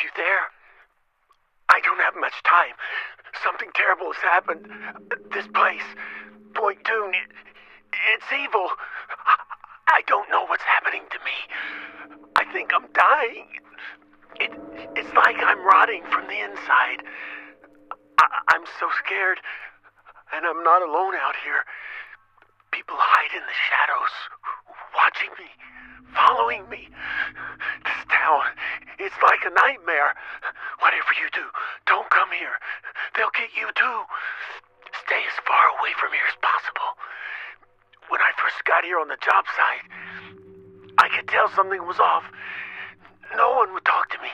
You there? I don't have much time. Something terrible has happened. This place, Point Dune, it's evil. I don't know what's happening to me. I think I'm dying. It's like I'm rotting from the inside. I'm so scared, and I'm not alone out here. People hide in the shadows, watching me, following me. This town, it's like a nightmare. Whatever you do, don't come here. They'll get you too. Stay as far away from here as possible. When I first got here on the job site, I could tell something was off. No one would talk to me.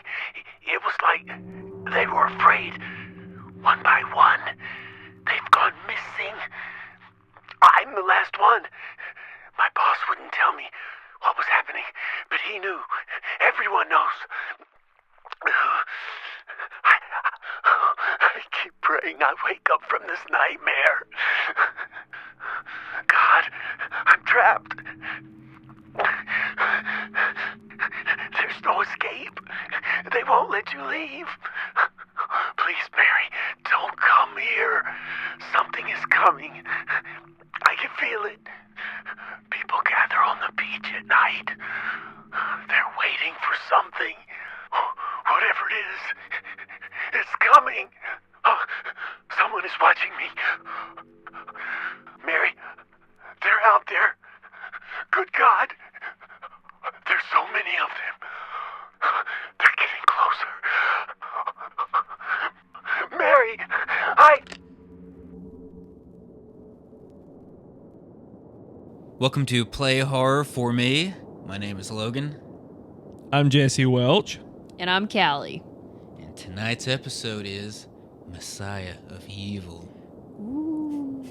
It was like they were afraid. One by one, they've gone missing. I'm the last one. My boss wouldn't tell me what was happening, but he knew. Everyone knows. I keep praying I wake up from this nightmare. God, I'm trapped. There's no escape. They won't let you leave. Please, Mary, don't come here. Something is coming. I can feel it. People gather on the beach at night. They're waiting for something. Whatever it is, it's coming. Someone is watching me. Mary, they're out there. Good God. There's so many of them. They're getting closer. Mary, Welcome to Play Horror for Me. My name is Logan. I'm Jesse Welch. And I'm Callie. And tonight's episode is Messiah of Evil. Ooh.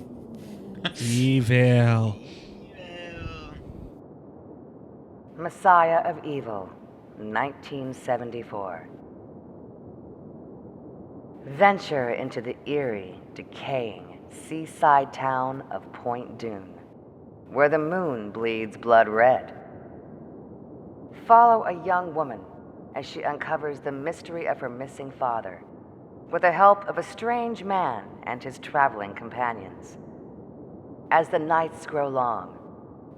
Evil. Messiah of Evil, 1974. Venture into the eerie, decaying seaside town of Point Dune, where the moon bleeds blood red. Follow a young woman as she uncovers the mystery of her missing father, with the help of a strange man and his traveling companions. As the nights grow long,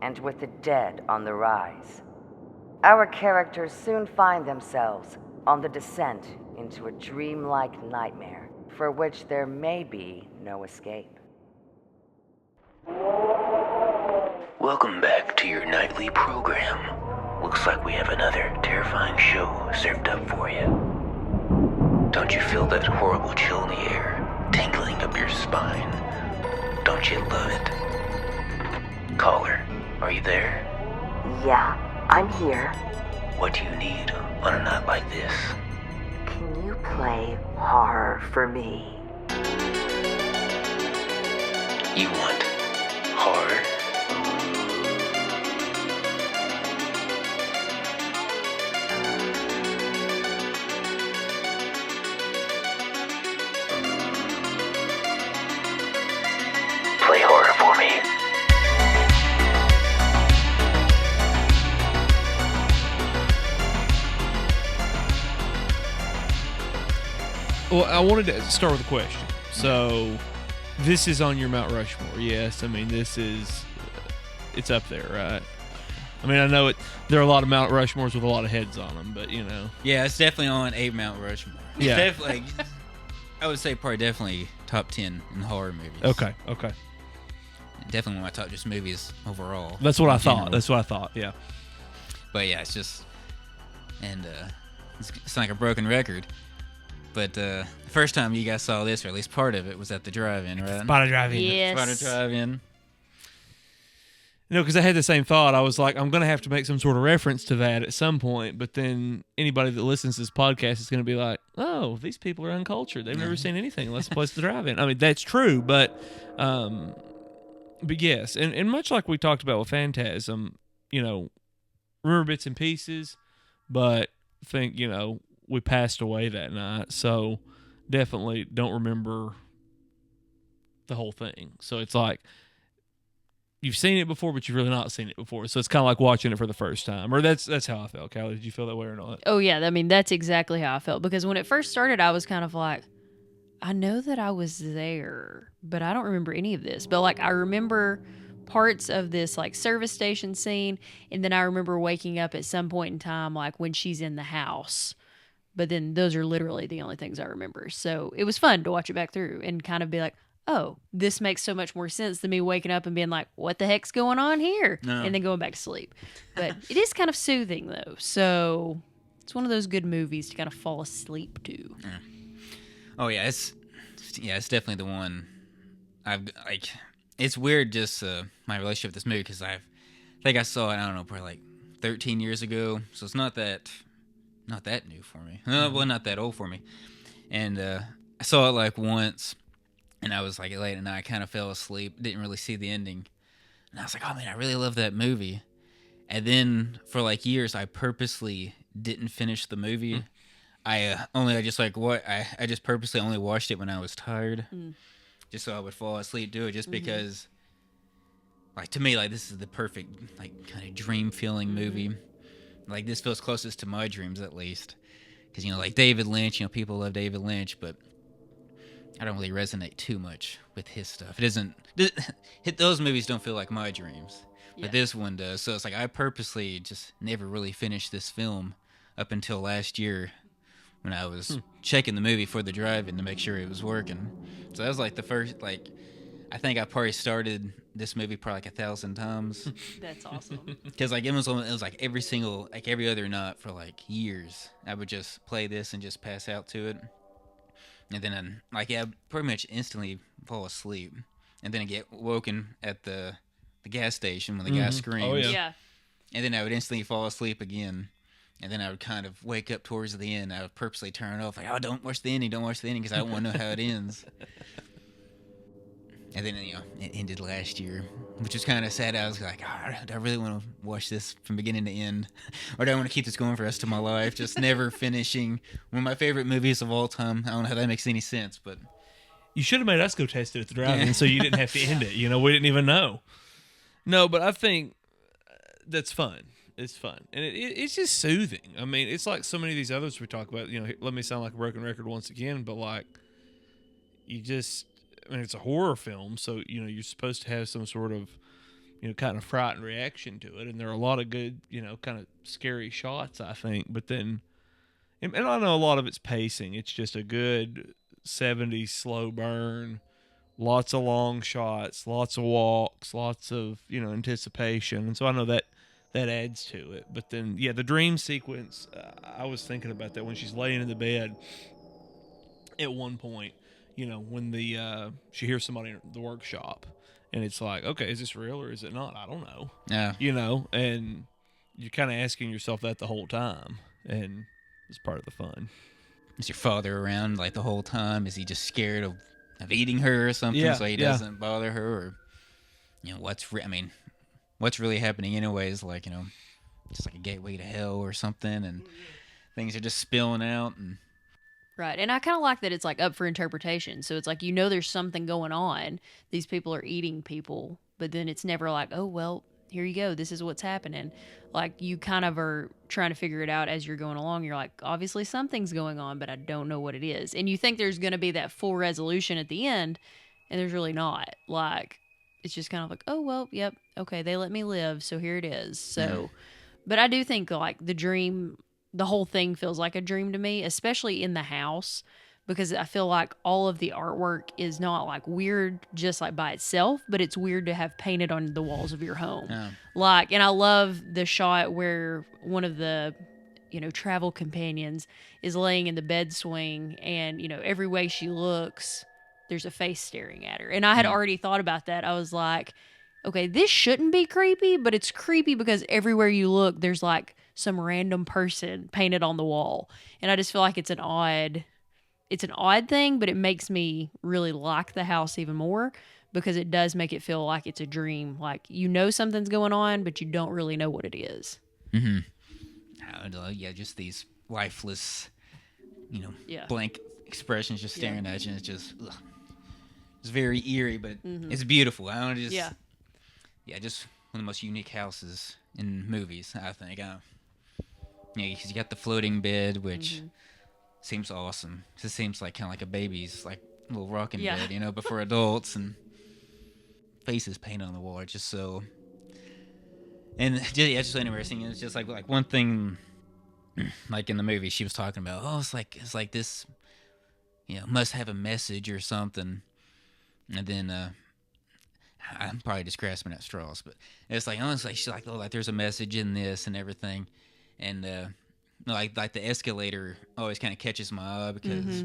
and with the dead on the rise, our characters soon find themselves on the descent into a dreamlike nightmare for which there may be no escape. welcome back to your nightly program. Looks like we have another terrifying show served up for you. Don't you feel that horrible chill in the air, tingling up your spine? Don't you love it? Caller, are you there? Yeah, I'm here. What do you need on a night like this? Can you play horror for me? You want horror? Play horror for me. Well, I wanted to start with a question. So, this is on your Mount Rushmore, yes? I mean, this is, it's up there, right? I mean, I know there are a lot of Mount Rushmores with a lot of heads on them, but, you know. Yeah, it's definitely on a Mount Rushmore. It's Yeah. definitely, I would say probably definitely top 10 in horror movies. Okay. Definitely one of my top just movies overall. That's what I in thought. general. That's what I thought, yeah. But yeah, it's just, and it's like a broken record. But the first time you guys saw this, or at least part of it, was at the drive-in, right? Spotted Drive-In. Yes. Spotted drive-in. You know, because I had the same thought. I was like, I'm going to have to make some sort of reference to that at some point. But then anybody that listens to this podcast is going to be like, oh, these people are uncultured. They've never seen anything unless a place to drive in. I mean, that's true. But yes. And much like we talked about with Phantasm, you know, remember bits and pieces, but think, you know, we passed away that night. So definitely don't remember the whole thing. So it's like, you've seen it before, but you've really not seen it before. So it's kind of like watching it for the first time. Or that's how I felt. Callie, did you feel that way or not? Oh yeah, I mean that's exactly how I felt because when it first started, I was kind of like, I know that I was there, but I don't remember any of this. But like I remember parts of this like service station scene, and then I remember waking up at some point in time, like when she's in the house. But then those are literally the only things I remember. So it was fun to watch it back through and kind of be like, oh, this makes so much more sense than me waking up and being like, what the heck's going on here? No. And then going back to sleep. But it is kind of soothing though. So it's one of those good movies to kind of fall asleep to. Oh yeah, it's definitely the one. I've like, it's weird just my relationship with this movie because I think I saw it, I don't know, probably like 13 years ago, so it's not that new for me. Well, not that old for me. And I saw it like once, and I was like late at night, I kind of fell asleep, didn't really see the ending, and I was like, oh man, I really love that movie. And then for like years, I purposely didn't finish the movie. I just purposely only watched it when I was tired, just so I would fall asleep to it. Just because, like to me, like this is the perfect like kind of dream feeling movie. Like this feels closest to my dreams at least, because like David Lynch, people love David Lynch, but I don't really resonate too much with his stuff. It isn't. Those movies don't feel like my dreams, but this one does. So it's like I purposely just never really finished this film up until last year when I was checking the movie for the drive-in to make sure it was working. So that was like the first, like, I think I probably started this movie probably like 1,000 times. That's awesome. Because like it was like every other night for like years. I would just play this and just pass out to it. And then I'd pretty much instantly fall asleep. And then I get woken at the gas station when the guy screams. Oh, Yeah. And then I would instantly fall asleep again. And then I would kind of wake up towards the end. I would purposely turn it off. Like, oh, don't watch the ending, because I don't want to know how it ends. And then, it ended last year, which was kind of sad. I was like, oh, do I really want to watch this from beginning to end? Or do I want to keep this going for the rest of my life? Just never finishing one of my favorite movies of all time. I don't know how that makes any sense, but... You should have made us go test it at the drive-in so you didn't have to end it. We didn't even know. No, but I think that's fun. It's fun. And it's just soothing. I mean, it's like so many of these others we talk about. Let me sound like a broken record once again, but like, it's a horror film, so, you're supposed to have some sort of, kind of frightened reaction to it. And there are a lot of good, kind of scary shots, I think. But then, and I know a lot of it's pacing. It's just a good 70s slow burn. Lots of long shots, lots of walks, lots of, anticipation. And so I know that adds to it. But then, the dream sequence, I was thinking about that when she's laying in the bed at one point, when she hears somebody in the workshop, and it's like, okay, is this real or is it not? I don't know. Yeah. And you're kind of asking yourself that the whole time, and it's part of the fun. Is your father around like the whole time? Is he just scared of eating her or something, so he doesn't bother her? Or, what's really happening anyways? Like, just like a gateway to hell or something, and things are just spilling out. And Right. And I kind of like that it's like up for interpretation. So it's like, there's something going on. These people are eating people, but then it's never like, oh, well, here you go. This is what's happening. Like you kind of are trying to figure it out as you're going along. You're like, obviously something's going on, but I don't know what it is. And you think there's going to be that full resolution at the end, and there's really not. Like, it's just kind of like, oh, well, yep. Okay. They let me live. So here it is. So, but I do think like the whole thing feels like a dream to me, especially in the house, because I feel like all of the artwork is not like weird just like by itself, but it's weird to have painted on the walls of your home. Yeah. Like, and I love the shot where one of the, travel companions is laying in the bed swing, and, every way she looks, there's a face staring at her. And I had already thought about that. I was like, okay, this shouldn't be creepy, but it's creepy because everywhere you look, there's like some random person painted on the wall. And I just feel like it's an odd thing, but it makes me really like the house even more because it does make it feel like it's a dream. Like, something's going on, but you don't really know what it is. Mm-hmm. Just these lifeless, blank expressions just staring at you. It's just, it's very eerie, but it's beautiful. I don't just... yeah, just one of the most unique houses in movies, I think. Yeah, because you got the floating bed, which seems awesome. It seems like kind of like a baby's like little rocking Yeah. bed, but for adults, and faces painted on the wall. It's just so, and yeah, it's just so interesting. It's just like one thing, like in the movie, she was talking about. Oh, it's like this, must have a message or something. And then I'm probably just grasping at straws, but it's like, oh, it's like she's like, oh, like there's a message in this and everything, and like the escalator always kind of catches my eye because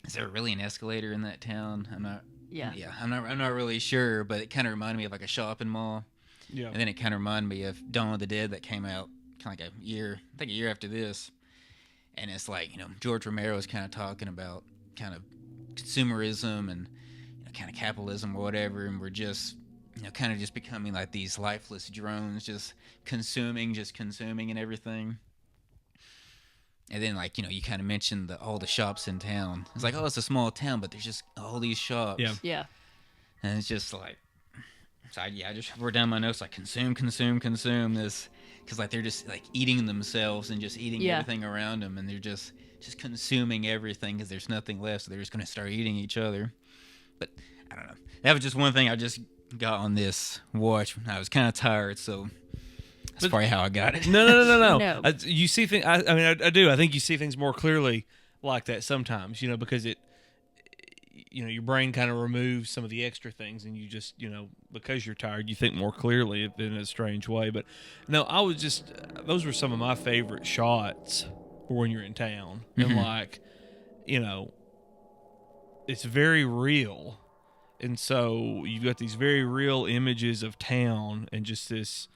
is there really an escalator in that town? I'm not. Yeah. Yeah, I'm not really sure, but it kind of reminded me of like a shopping mall. Yeah. And then it kind of reminded me of Dawn of the Dead that came out kind of like a year after this. And it's like, George Romero is kind of talking about kind of consumerism and kind of capitalism or whatever, and we're just kind of just becoming like these lifeless drones, just consuming and everything. And then like you kind of mentioned all the shops in town. It's like, oh, it's a small town, but there's just all these shops. Yeah. Yeah. And it's just like, so I just wrote down my notes like consume this, because like they're just like eating themselves and just eating everything around them, and they're just consuming everything because there's nothing left, so they're just gonna start eating each other. But I don't know. That was just one thing I just got on this watch. I was kind of tired, so that's probably how I got it. No. No. You see things. I mean, I do. I think you see things more clearly like that sometimes. Because it, your brain kind of removes some of the extra things, and you just, because you're tired, you think more clearly in a strange way. But no, I was just. Those were some of my favorite shots when you're in town, and like, it's very real. And so you've got these very real images of town, and just this,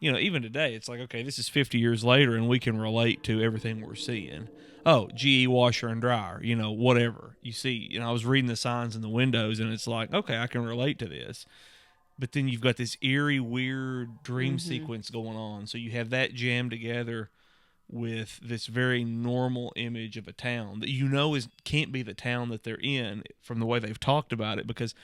even today, it's like, okay, this is 50 years later, and we can relate to everything we're seeing. Oh, GE washer and dryer, whatever you see. I was reading the signs in the windows, and it's like, okay, I can relate to this. But then you've got this eerie, weird dream sequence going on. So you have that jammed together with this very normal image of a town that can't be the town that they're in from the way they've talked about it, because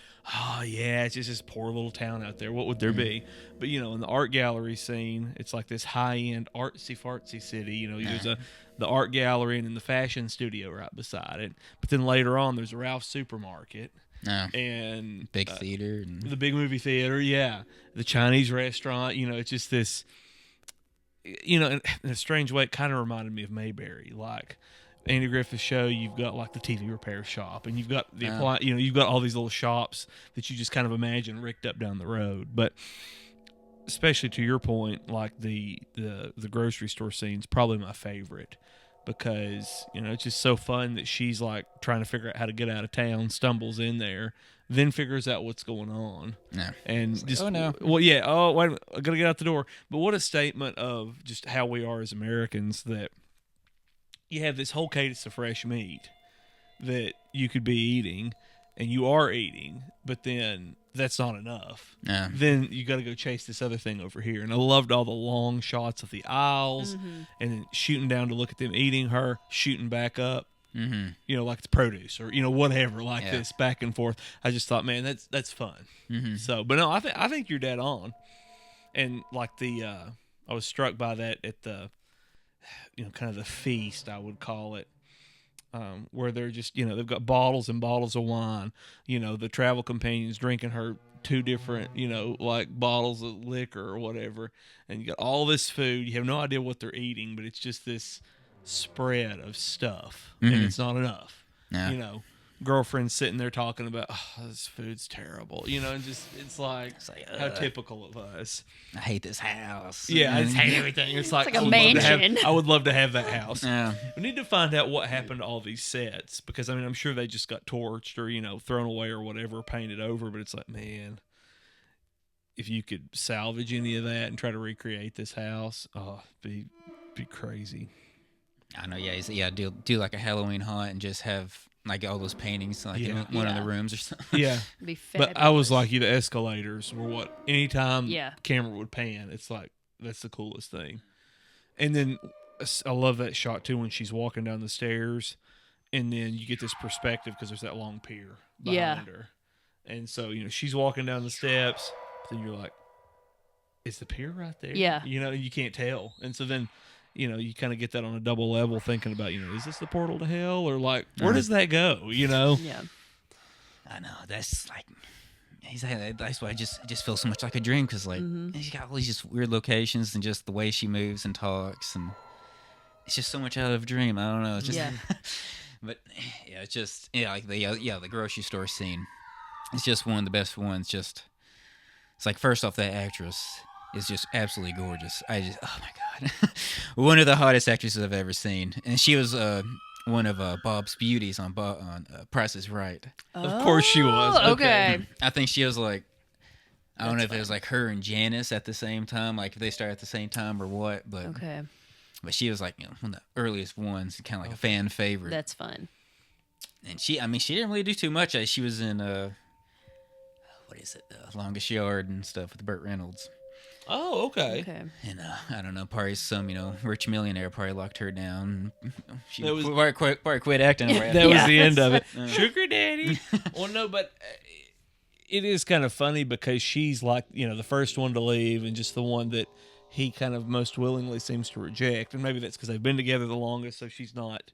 it's just this poor little town out there. What would there be? But in the art gallery scene, it's like this high-end artsy fartsy city. There's the art gallery and then the fashion studio right beside it. But then later on, there's a Ralph's supermarket. And big theater and the big movie theater, the Chinese restaurant. It's just this. In a strange way, it kind of reminded me of Mayberry. Like Andy Griffith's show, you've got like the TV repair shop, and you've got you've got all these little shops that you just kind of imagine ricked up down the road. But especially to your point, like the grocery store scene's probably my favorite, because it's just so fun that she's like trying to figure out how to get out of town, stumbles in there, then figures out what's going on. No. And like, just, oh no. Well, yeah. Oh, wait a minute, I gotta get out the door. But what a statement of just how we are as Americans, that you have this whole cadence of fresh meat that you could be eating, and you are eating, but then that's not enough. No. Then you got to go chase this other thing over here. And I loved all the long shots of the aisles, and then shooting down to look at them eating her, shooting back up. Like it's produce or whatever, like this back and forth. I just thought, man, that's fun. So, but no, I think you're dead on. And like I was struck by that at the, kind of the feast, I would call it, where they're just they've got bottles and bottles of wine. The travel companion's drinking her 2 different like bottles of liquor or whatever, and you got all this food. You have no idea what they're eating, but it's just this spread of stuff, and it's not enough. Girlfriend's sitting there talking about, oh, this food's terrible, and just it's like how typical of us. I hate this house. Yeah, I just hate everything. It's like a mansion. I would love to have that house. Yeah. We need to find out what happened to all these sets, because I'm sure they just got torched or thrown away or whatever, painted over. But it's like, man, if you could salvage any of that and try to recreate this house, it'd be crazy. I know, do like a Halloween hunt and just have like all those paintings like in one of the rooms or something. Yeah. Be But I was like, the escalators were what, anytime camera would pan, it's like, that's the coolest thing. And then I love that shot too when she's walking down the stairs, and then you get this perspective because there's that long pier behind her. And so, she's walking down the steps, but then you're like, is the pier right there? Yeah. You can't tell. And so then, you kind of get that on a double level thinking about, is this the portal to hell or like, where does that go? Yeah. I know that's like that's why it just feels so much like a dream because like she's got all these just weird locations and just the way she moves and talks and it's just so much out of a dream. I don't know. It's just, but yeah, it's just like the grocery store scene. It's just one of the best ones. Just it's like first off, that actress is just absolutely gorgeous. Oh my god, one of the hottest actresses I've ever seen, and she was one of Bob's beauties on Price is Right. Of course she was. Okay. I think she was like, I don't know if it was like her and Janice at the same time, like if they started at the same time or what, but Okay. But she was like one of the earliest ones, kind of like a fan favorite. That's fun. And she didn't really do too much. She was in what is it, Longest Yard and stuff with Burt Reynolds. Oh, okay. Okay. And I don't know, probably some rich millionaire probably locked her down. She That was- probably quit acting. Right That was Yeah. the end of it. Sugar daddy. Well, no, but it is kind of funny because she's like, the first one to leave and just the one that he kind of most willingly seems to reject. And maybe that's because they've been together the longest, so she's not,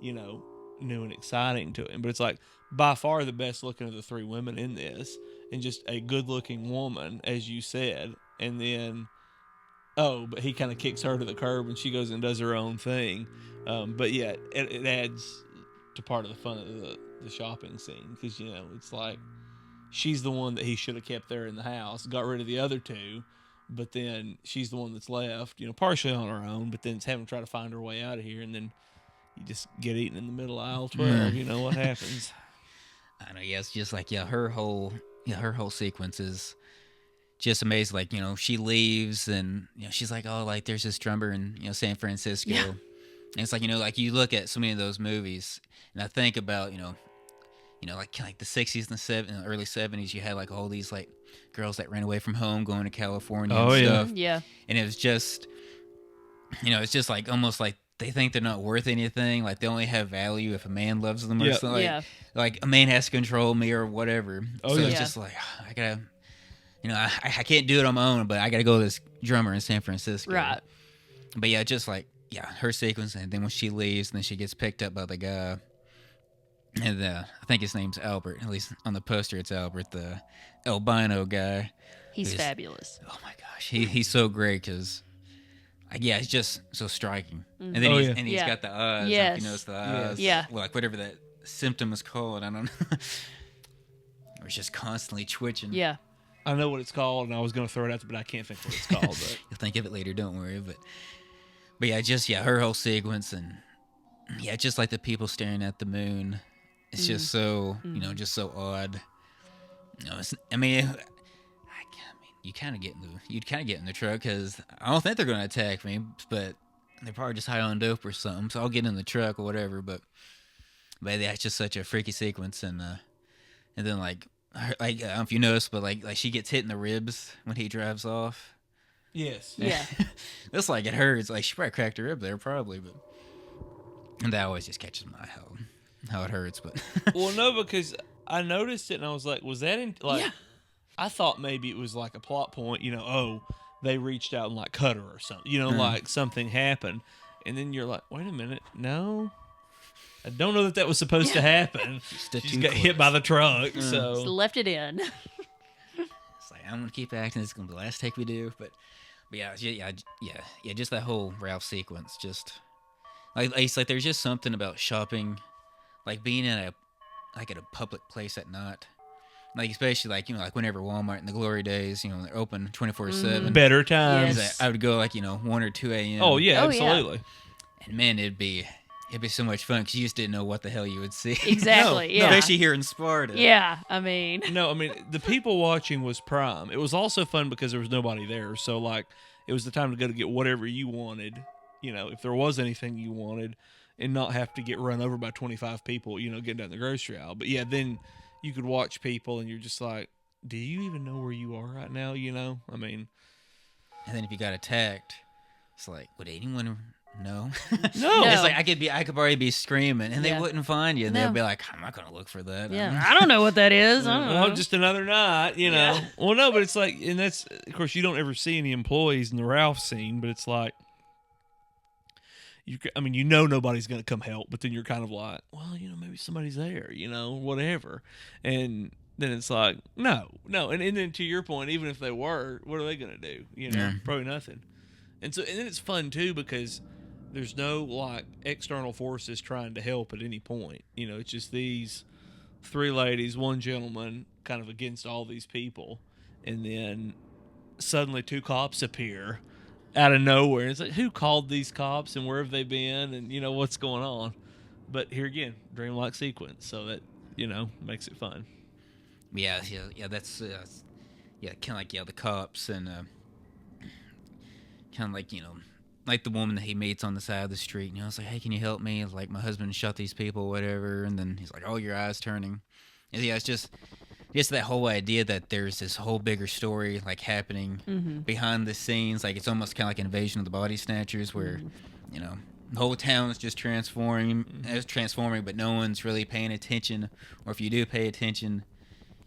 new and exciting to him. But it's like by far the best looking of the three women in this and just a good looking woman, as you said. And then, but he kind of kicks her to the curb and she goes and does her own thing. But yeah, it adds to part of the fun of the shopping scene because, it's like she's the one that he should have kept there in the house, got rid of the other two, but then she's the one that's left, partially on her own, but then it's having to try to find her way out of here, and then you just get eaten in the middle of aisle 12. You know what happens. I know, yeah, it's just like, her whole sequence is just amazing. Like, she leaves and, she's like, oh, like there's this drummer in, San Francisco. Yeah. And it's like, like you look at so many of those movies and I think about, like the 60s and the early 70s, you had like all these like girls that ran away from home going to California and stuff. Yeah. And it was just, it's just like almost like they think they're not worth anything. Like they only have value if a man loves them or Yep. something. Yeah. Like a man has to control me or whatever. Oh, So yeah. it's just like, I gotta, I can't do it on my own, but I gotta go to this drummer in San Francisco. Right. But yeah, just like, her sequence. And then when she leaves, and then she gets picked up by the guy. And I think his name's Albert. At least on the poster, it's Albert, the albino guy. He's who's- fabulous. Oh my gosh, he's so great because, he's just so striking. And then Oh, he's, yeah. and he's Yeah. got the eyes. Yes. Like, you notice the eyes. Yeah. Well, like whatever that symptom is called. I don't know. Or it's just constantly twitching. Yeah. I know what it's called, and I was going to throw it out there, but I can't think what it's called. But You'll think of it later. Don't worry. But yeah, just her whole sequence and just like the people staring at the moon. It's just so just so odd. You kind of get in the truck because I don't think they're going to attack me, but they're probably just high on dope or something. So I'll get in the truck or whatever. But yeah, it's just such a freaky sequence, and then like I don't know if you noticed, but like she gets hit in the ribs when he drives off. yes. Yeah. It's like it hurts. Like she probably cracked her rib there, probably, but and that always just catches my eye how it hurts. But Well, no, because I noticed it and I was like, was that in like? Yeah. I thought maybe it was like a plot point. They reached out and like cut her or something. Like something happened, and then you're like, wait a minute, no. I don't know that was supposed to happen. stood She's too got hit by the truck, Just so left it in. it's like I'm gonna keep acting. This is gonna be the last take we do. But yeah, just that whole Ralph sequence. Just like it's like there's just something about shopping, like being in at a public place at night. Like especially like whenever Walmart in the glory days, they're open 24/7. better times. Yes. I would go 1 or 2 a.m. Oh yeah, Oh, yeah. absolutely. And man, it'd be so much fun because you just didn't know what the hell you would see. Exactly. Yeah. Especially here in Sparta. Yeah. I mean. No, I mean the people watching was prime. It was also fun because there was nobody there, so like it was the time to go to get whatever you wanted. If there was anything you wanted, and not have to get run over by 25 people. Getting down the grocery aisle. But yeah, then you could watch people, and you're just like, do you even know where you are right now? I mean, And then if you got attacked, it's like, would anyone no. No. It's like I could already be screaming, and they Yeah. wouldn't find you, and No. they'll be like, I'm not gonna look for that. Yeah, I don't know what that is. I don't know. Well, just another night, you know. Yeah. Well, no, but it's like, and that's, of course, you don't ever see any employees in the Ralph scene, but it's like, I mean, you know nobody's going to come help, but then you're kind of like, well, you know, maybe somebody's there, you know, whatever. And then it's like, no. And then to your point, even if they were, what are they going to do? You know, Yeah. probably nothing. And then it's fun, too, because there's no, like, external forces trying to help at any point. You know, it's just these 3 ladies, 1 gentleman, kind of against all these people. And then suddenly 2 cops appear out of nowhere. It's like, who called these cops and where have they been and, you know, what's going on? But here again, dreamlike sequence, so that, you know, makes it fun. Yeah, that's kind of like the cops and kind of like, you know, like the woman that he meets on the side of the street. You know, it's like, hey, can you help me? It's like, my husband shot these people, whatever. And then he's like, oh, your eye's turning. And yeah, it's just that whole idea that there's this whole bigger story like happening behind the scenes. Like, it's almost kind of like Invasion of the Body Snatchers, where you know, the whole town is just transforming, but no one's really paying attention. Or if you do pay attention,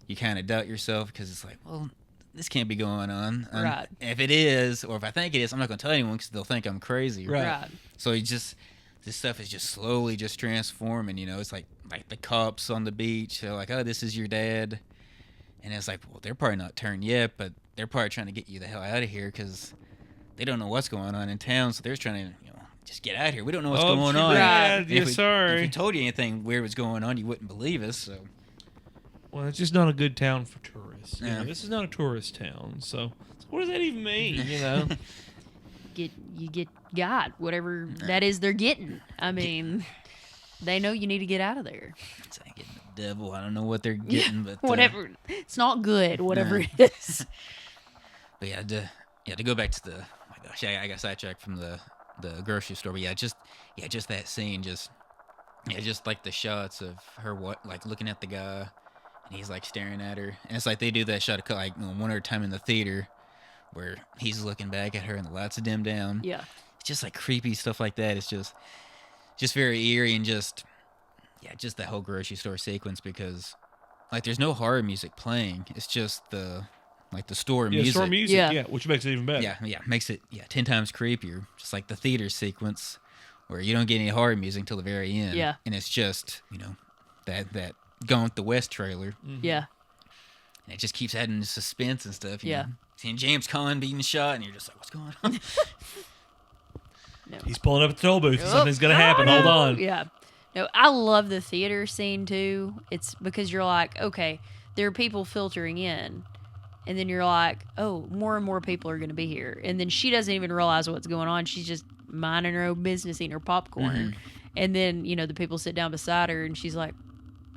you kind of doubt yourself because it's like, well, this can't be going on. Right. If it is, or if I think it is, I'm not going to tell anyone because they'll think I'm crazy. Right. So this stuff is just slowly just transforming. You know, it's like the cops on the beach. They're like, oh, this is your dad. And it's like, well, they're probably not turned yet, but they're probably trying to get you the hell out of here because they don't know what's going on in town. So they're trying to, you know, just get out of here. We don't know what's going on. Right. And Yes, if sorry. we told you anything weird was going on, you wouldn't believe us. So Well, it's just not a good town for tourists. You Yeah. know, this is not a tourist town. So what does that even mean, you know? You get got whatever that is they're getting. I mean, they know you need to get out of there. it's like getting the devil. I don't know what they're getting, but Whatever. It's not good. Whatever Yeah. it is. But to go back to the, oh my gosh, I got sidetracked from the grocery store. But just that scene, just like the shots of her looking at the guy, and he's like staring at her, and it's like they do that shot like one at a time in the theater, where he's looking back at her and the lights are dimmed down. Yeah. It's just like creepy stuff like that. It's just very eerie and just that whole grocery store sequence because like there's no horror music playing. It's just the store music. Store music, Yeah. yeah, which makes it even better. Yeah, makes it 10 times creepier. Just like the theater sequence where you don't get any horror music until the very end. Yeah. And it's just, you know, that Gone with the West trailer. Yeah. And it just keeps adding the suspense and stuff. You Yeah. know? Seeing James Caan being shot and you're just like, what's going on? He's pulling up at the toll booth. Something's going to happen. Hold on. Yeah. No, I love the theater scene too. It's because you're like, okay, there are people filtering in. And then you're like, oh, more and more people are going to be here. And then she doesn't even realize what's going on. She's just minding her own business, eating her popcorn. And then, you know, the people sit down beside her and she's like,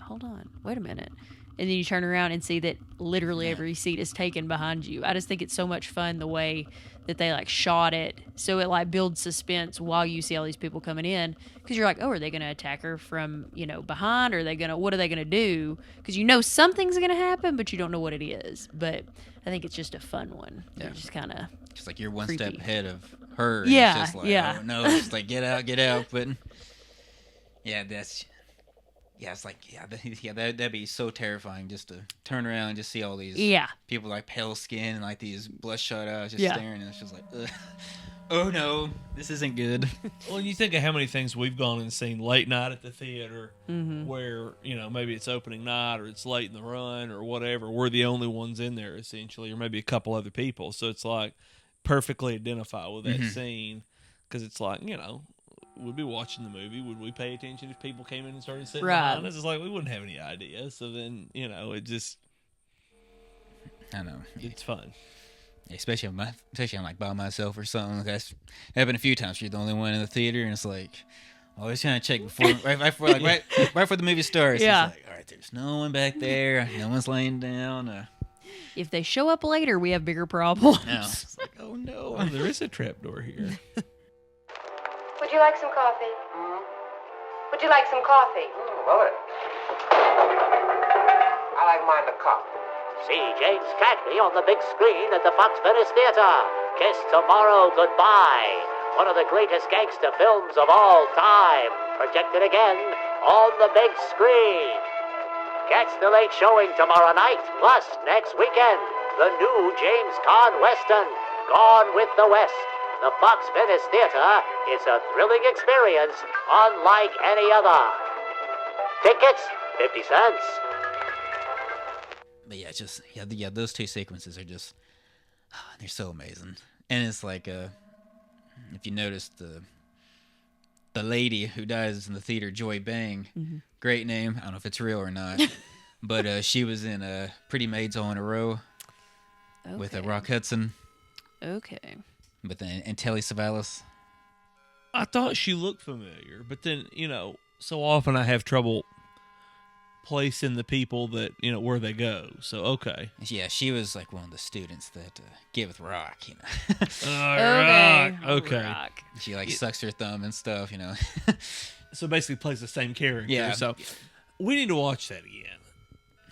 hold on, wait a minute. And then you turn around and see that literally every seat is taken behind you. I just think it's so much fun the way that they like shot it. So it like builds suspense while you see all these people coming in. Because you're like, oh, are they going to attack her from, you know, behind? Or what are they going to do? Because you know something's going to happen, but you don't know what it is. But I think it's just a fun one. Yeah. It's just kind of Just like you're one creepy. step ahead of her. And Yeah, it's just like, yeah. oh no, it's just like get out. But yeah, it's like that'd be so terrifying just to turn around and just see all these people like pale skin and like these bloodshot eyes just staring, and it's just like, ugh. Oh no, this isn't good. Well, you think of how many things we've gone and seen late night at the theater where, you know, maybe it's opening night or it's late in the run or whatever. We're the only ones in there essentially, or maybe a couple other people. So it's like perfectly identify with that scene because it's like, you know, would be watching the movie. Would we pay attention if people came in and started sitting behind us? It's like we wouldn't have any idea. So then, you know, it just, I know. it's fun. Especially I'm like by myself or something. That's happened a few times. You're the only one in the theater, and it's like always trying to check before right before the movie starts. Yeah. It's like, all right, there's no one back there. No one's laying down. if they show up later, we have bigger problems. No. It's like, oh no. Oh, there is a trapdoor here. Would you like some coffee? Would you like some coffee? Love it. I like mine in the cup. See James Cagney on the big screen at the Fox Venice Theatre. Kiss tomorrow goodbye. one of the greatest gangster films of all time, projected again on the big screen. Catch the late showing tomorrow night, plus next weekend, the new James Caan Western, Gone with the West. The Fox Venice Theater is a thrilling experience unlike any other. Tickets, 50 cents. But yeah, just yeah, those two sequences are just they're so amazing. And it's like if you notice the lady who dies in the theater, Joy Bang, great name. I don't know if it's real or not, but she was in Pretty Maids All in a Row with Rock Hudson. Okay. But then and Telly Savalas. I thought she looked familiar, but then so often I have trouble placing the people that where they go. So okay. Yeah, she was like one of the students that get with Rock. Okay. Rock. She like sucks her thumb and stuff. So basically plays the same character. Yeah. So we need to watch that again.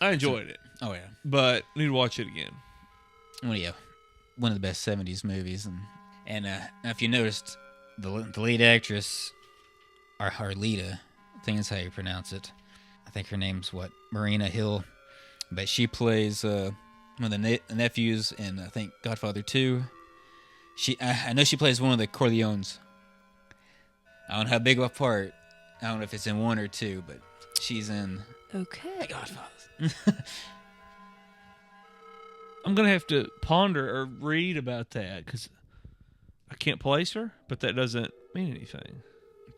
I enjoyed it. Oh yeah. But need to watch it again. Well, yeah, one of the best '70s movies, and if you noticed, the lead actress, or Harlita, I think that's how you pronounce it. I think her name's Marina Hill, but she plays one of the nephews in I think Godfather 2. I know she plays one of the Corleones. I don't know how big of a part. I don't know if it's in 1 or 2, but she's in Okay. The Godfathers. I'm gonna have to ponder or read about that because I can't place her, but that doesn't mean anything.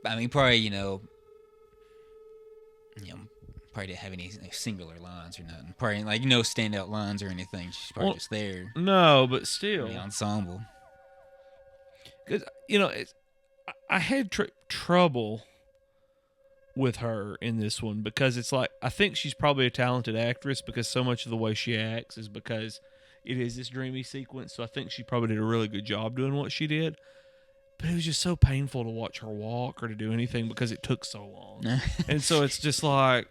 I mean, probably probably didn't have any singular lines or nothing. Probably like no standout lines or anything. She's probably just there. No, but still, The ensemble. Because I had trouble with her in this one because it's like I think she's probably a talented actress because so much of the way she acts is because it is this dreamy sequence. So I think she probably did a really good job doing what she did. But it was just so painful to watch her walk or to do anything because it took so long. And so it's just like,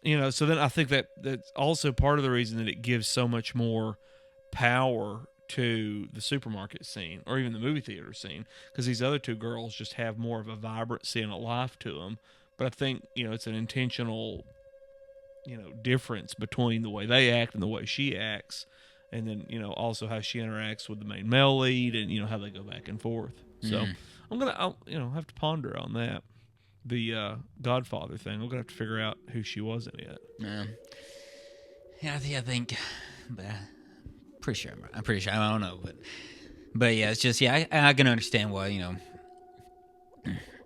so then I think that's also part of the reason that it gives so much more power to the supermarket scene or even the movie theater scene because these other two girls just have more of a vibrancy and a life to them. But I think, it's an intentional, difference between the way they act and the way she acts. And then, also how she interacts with the main male lead and, how they go back and forth. So I'll have to ponder on that. The Godfather thing. I'm going to have to figure out who she was in it. Yeah, I think, but I'm pretty sure. I don't know, but yeah, it's just, yeah, I can understand why,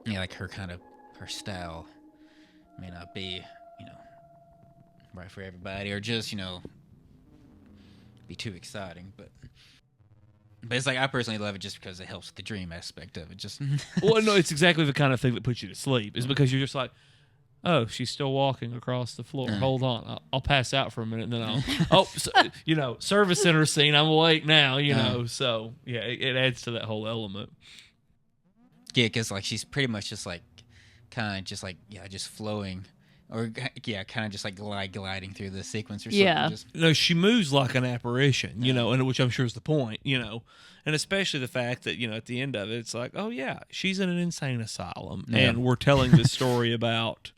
like her style may not be, right for everybody or just, be too exciting, but it's like I personally love it just because it helps with the dream aspect of it. Just well, no, it's exactly the kind of thing that puts you to sleep. Is because you're just like, oh, she's still walking across the floor. Hold on, I'll pass out for a minute, and then service center scene. I'm awake now. So yeah, it adds to that whole element. Yeah, because like she's pretty much just like kind of just like just flowing. Or, kind of just like gliding through the sequence or something. Yeah. No, she moves like an apparition, and which I'm sure is the point, and especially the fact that, at the end of it, it's like, oh, yeah, she's in an insane asylum, and we're telling this story about,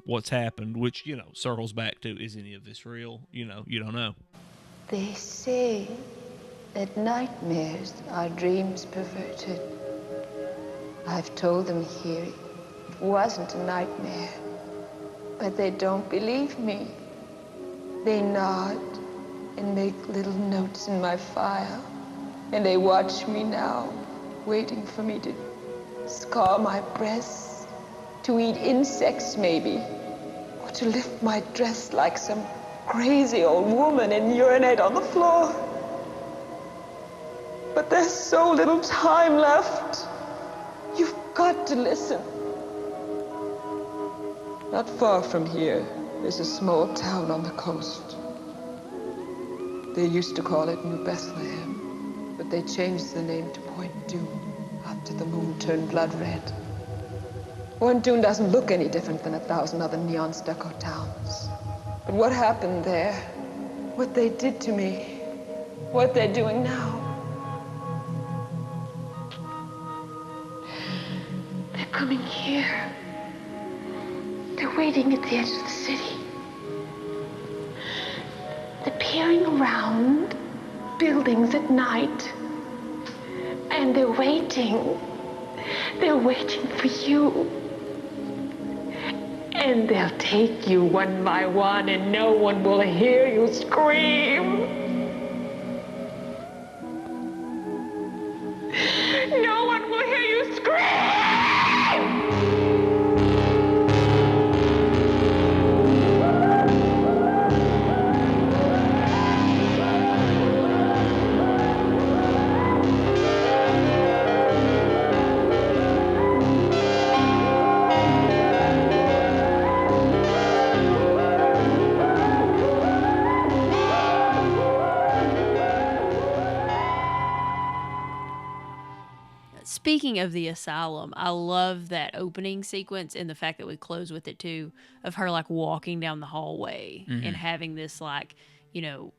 what's happened, which, circles back to, is any of this real? You don't know. They say that nightmares are dreams perverted. I've told them here it wasn't a nightmare. But they don't believe me. They nod and make little notes in my file. And they watch me now, waiting for me to scar my breasts, to eat insects maybe, or to lift my dress like some crazy old woman and urinate on the floor. But there's so little time left. You've got to listen. Not far from here, there's a small town on the coast. They used to call it New Bethlehem, but they changed the name to Point Dune after the moon turned blood red. Point Dune doesn't look any different than 1,000 other neon stucco towns. But what happened there, what they did to me, what they're doing now, coming here. They're waiting at the edge of the city. They're peering around buildings at night. And they're waiting. They're waiting for you. And they'll take you one by one, and no one will hear you scream. No one will hear you scream! Speaking of the asylum, I love that opening sequence and the fact that we close with it too, of her like walking down the hallway and having this like, you know,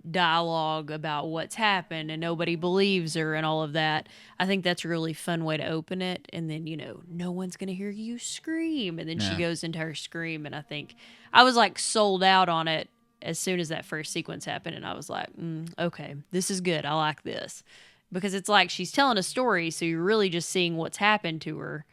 dialogue about what's happened and nobody believes her and all of that. I think that's a really fun way to open it. And then, you know, no one's going to hear you scream. And then she goes into her scream. And I think I was like sold out on it as soon as that first sequence happened. And I was like, okay, this is good. I like this. Because it's like she's telling a story, so you're really just seeing what's happened to her,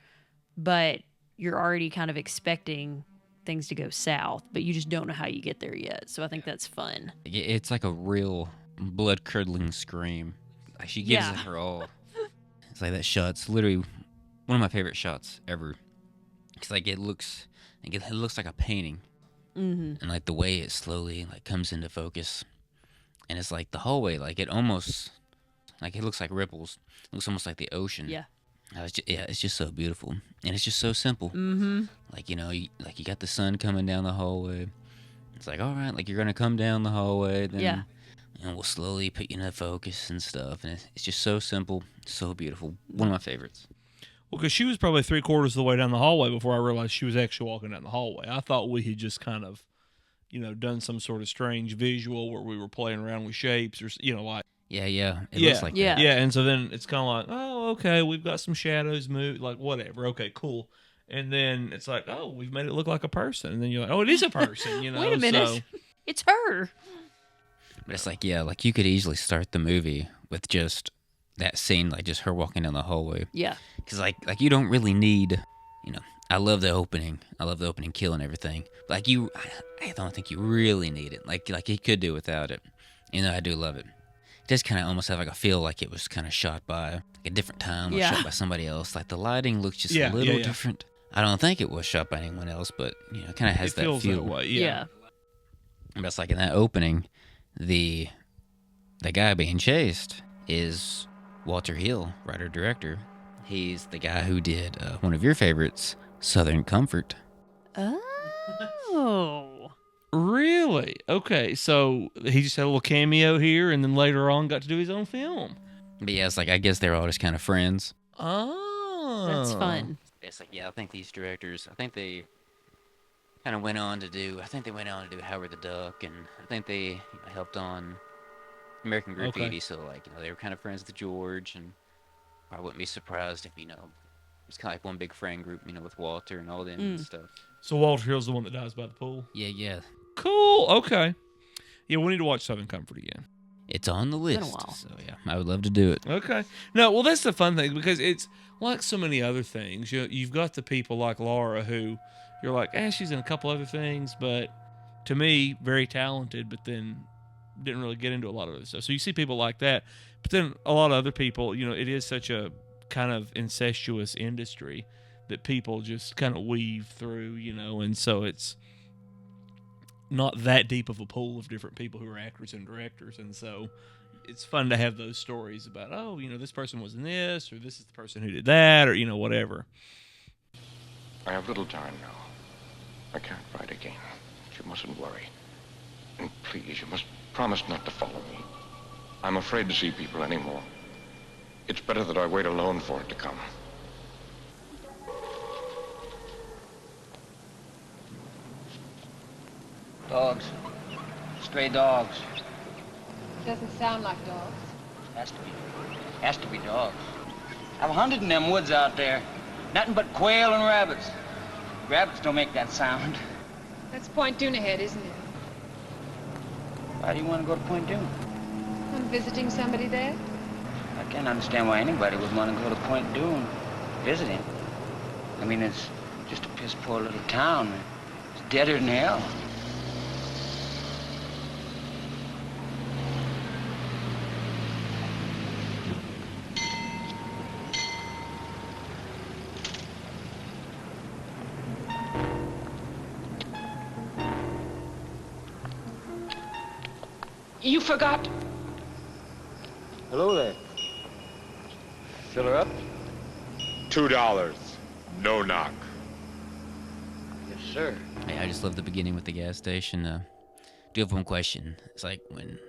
but you're already kind of expecting things to go south, but you just don't know how you get there yet. So I think that's fun. It's like a real blood-curdling scream. Like she gives it her all. It's like that shot's literally one of my favorite shots ever. It's like it looks like a painting, and like the way it slowly like comes into focus, and it's like the hallway, like it almost. Like, it looks like ripples. It looks almost like the ocean. Yeah. It's just so beautiful. And it's just so simple. Mm-hmm. Like, you know, you got the sun coming down the hallway. It's like, all right, like, you're going to come down the hallway. Then, and we'll slowly put you into focus and stuff. And it's just so simple, so beautiful. One of my favorites. Well, because she was probably 3/4 of the way down the hallway before I realized she was actually walking down the hallway. I thought we had just kind of, you know, done some sort of strange visual where we were playing around with shapes or, you know, like. Yeah. It looks like that. Yeah, and so then it's kind of like, oh, okay, we've got some shadows move, like whatever, okay, cool. And then it's like, oh, we've made it look like a person. And then you're like, oh, it is a person, you know. Wait a minute. So, it's her. But it's like, yeah, like you could easily start the movie with just that scene, like just her walking down the hallway. Yeah. Because like you don't really need, you know, I love the opening kill and everything. But like I don't think you really need it. Like you could do without it. You know, I do love it. It does kind of almost have like a feel like it was kind of shot by like a different time or shot by somebody else. Like the lighting looks just a little different. I don't think it was shot by anyone else, but you know, it kind of has that feel. That way, yeah. But it's like in that opening, the guy being chased is Walter Hill, writer-director. He's the guy who did one of your favorites, Southern Comfort. Oh. Really? Okay, so he just had a little cameo here, and then later on got to do his own film. But yeah, it's like, I guess they're all just kind of friends. Oh. That's fun. It's like, yeah, I think these directors, I think they kind of went on to do Howard the Duck, and I think they helped on American Graffiti, okay. So like, you know, they were kind of friends with George, and I wouldn't be surprised if, you know, it's kind of like one big friend group, you know, with Walter and all them and stuff. So Walter Hill's the one that dies by the pool? Yeah. Cool, okay. Yeah, we need to watch Southern Comfort again. It's on the list, so yeah, I would love to do it. Okay. No, well, that's the fun thing, because it's like so many other things. You've got the people like Laura who you're like, she's in a couple other things, but to me, very talented, but then didn't really get into a lot of other stuff. So you see people like that, but then a lot of other people, you know, it is such a kind of incestuous industry that people just kind of weave through, you know, and so it's not that deep of a pool of different people who are actors and directors, and so it's fun to have those stories about, oh, you know, this person was in this, or this is the person who did that, or, you know, whatever. I have little time now. I can't write again. You mustn't worry. And please, you must promise not to follow me. I'm afraid to see people anymore. It's better that I wait alone for it to come. Dogs. Stray dogs. Doesn't sound like dogs. Has to be dogs. I've hunted in them woods out there. Nothing but quail and rabbits. Rabbits don't make that sound. That's Point Dune ahead, isn't it? Why do you want to go to Point Dune? I'm visiting somebody there. I can't understand why anybody would want to go to Point Dune visiting. I mean, it's just a piss poor little town. It's deader than hell. You forgot. Hello there. Fill her up? $2. No knock. Yes, sir. Hey, I just love the beginning with the gas station. Do have one question. It's like when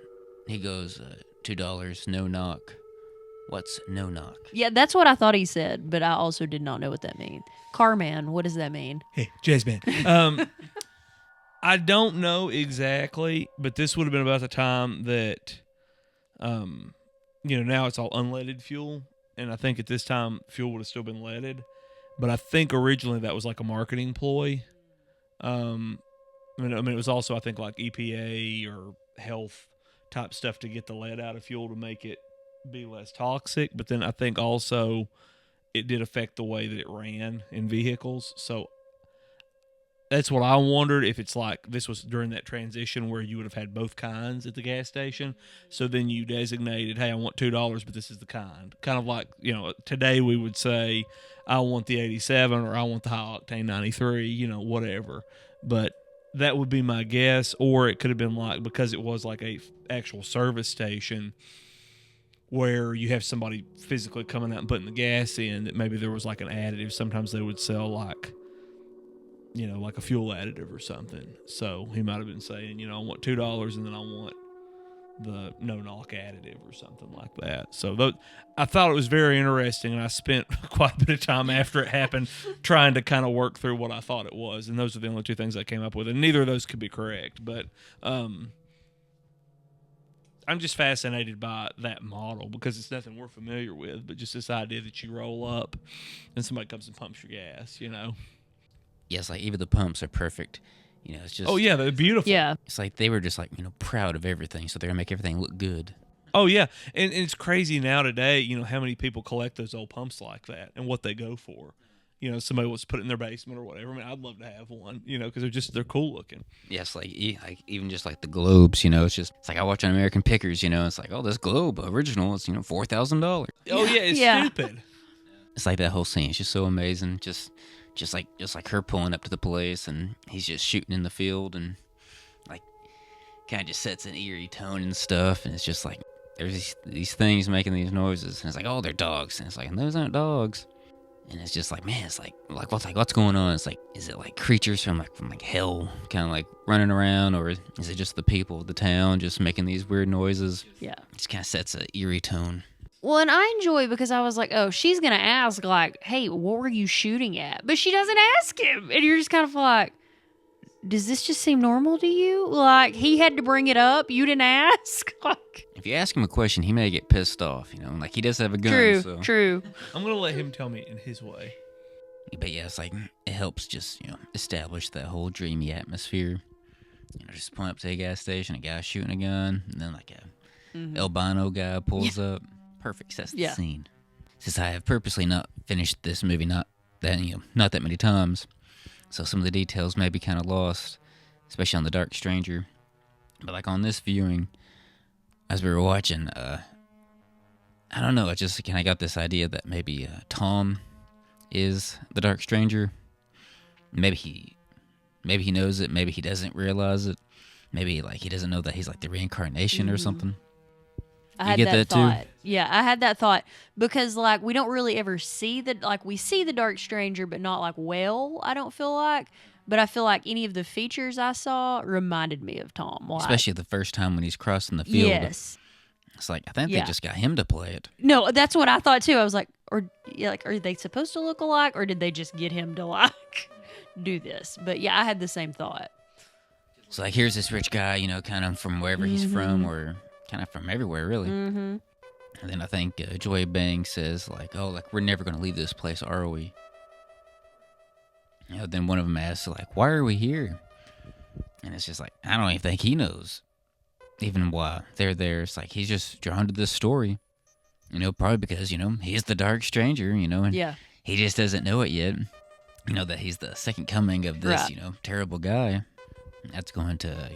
he goes, $2, no knock. What's no knock? Yeah, that's what I thought he said, but I also did not know what that means. Carman, what does that mean? Hey, Jazzman. I don't know exactly, but this would have been about the time that, now it's all unleaded fuel. And I think at this time, fuel would have still been leaded. But I think originally that was like a marketing ploy. It was also, I think, like EPA or health type stuff to get the lead out of fuel to make it be less toxic. But then I think also it did affect the way that it ran in vehicles. So that's what I wondered, if it's like this was during that transition where you would have had both kinds at the gas station. So then you designated, hey, I want $2, but this is the kind. Kind of like, today we would say, I want the 87 or I want the high octane 93, whatever. But that would be my guess. Or it could have been like, because it was like a actual service station where you have somebody physically coming out and putting the gas in, that maybe there was like an additive. Sometimes they would sell like a fuel additive or something. So he might have been saying, I want $2 and then I want the no-knock additive or something like that. So I thought it was very interesting, and I spent quite a bit of time after it happened trying to kind of work through what I thought it was, and those are the only two things I came up with, and neither of those could be correct. But I'm just fascinated by that model because it's nothing we're familiar with, but just this idea that you roll up and somebody comes and pumps your gas, Yes, like even the pumps are perfect. It's just. Oh yeah, they're beautiful. Yeah. It's like they were just like proud of everything, so they're gonna make everything look good. Oh yeah, and it's crazy now today. How many people collect those old pumps like that and what they go for. Somebody wants to put it in their basement or whatever. I mean, I'd love to have one. Because they're cool looking. Yes, like even just like the globes. It's like I watch on American Pickers. It's like, oh, this globe original is $4,000. Oh yeah, it's stupid. It's like that whole scene. It's just so amazing. Just like her pulling up to the place, and he's just shooting in the field, and like kind of just sets an eerie tone and stuff. And it's just like there's these things making these noises, and it's like, oh, they're dogs, and it's like, and those aren't dogs. And it's just like, man, it's like what's going on? It's like, is it like creatures from hell, kind of like running around, or is it just the people of the town just making these weird noises? Yeah, it just kind of sets an eerie tone. Well, and I enjoy because I was like, oh, she's going to ask, like, hey, what were you shooting at? But she doesn't ask him. And you're just kind of like, does this just seem normal to you? Like, he had to bring it up. You didn't ask? Like, if you ask him a question, he may get pissed off, Like, he does have a gun. True. I'm going to let him tell me in his way. But yeah, it's like, it helps just, establish that whole dreamy atmosphere. Just pulling up to a gas station, a guy shooting a gun, and then like a albino guy pulls up. Perfect, sets the scene. Since I have purposely not finished this movie not that many times, so some of the details may be kind of lost, especially on The Dark Stranger. But like on this viewing, as we were watching, I don't know, I just kind of got this idea that maybe Tom is the Dark Stranger. Maybe he knows it, maybe he doesn't realize it. Maybe like he doesn't know that he's like the reincarnation or something. I had that thought. Too? Yeah, I had that thought because like we don't really ever see we see the Dark Stranger, but not like I don't feel like. But I feel like any of the features I saw reminded me of Tom. Like, especially the first time when he's crossing the field. Yes. It's like I think they just got him to play it. No, that's what I thought too. I was like, are they supposed to look alike, or did they just get him to like do this? But yeah, I had the same thought. So like, here's this rich guy, kind of from wherever he's from, or kind of from everywhere, really. And then I think Joy Bang says, like, oh, like, we're never going to leave this place, are we? then one of them asks, like, why are we here? And it's just like, I don't even think he knows even why they're there. It's like he's just drawn to this story, probably because, he's the Dark Stranger, and Yeah. he just doesn't know it yet. That he's the second coming of this, Right. Terrible guy. That's going to,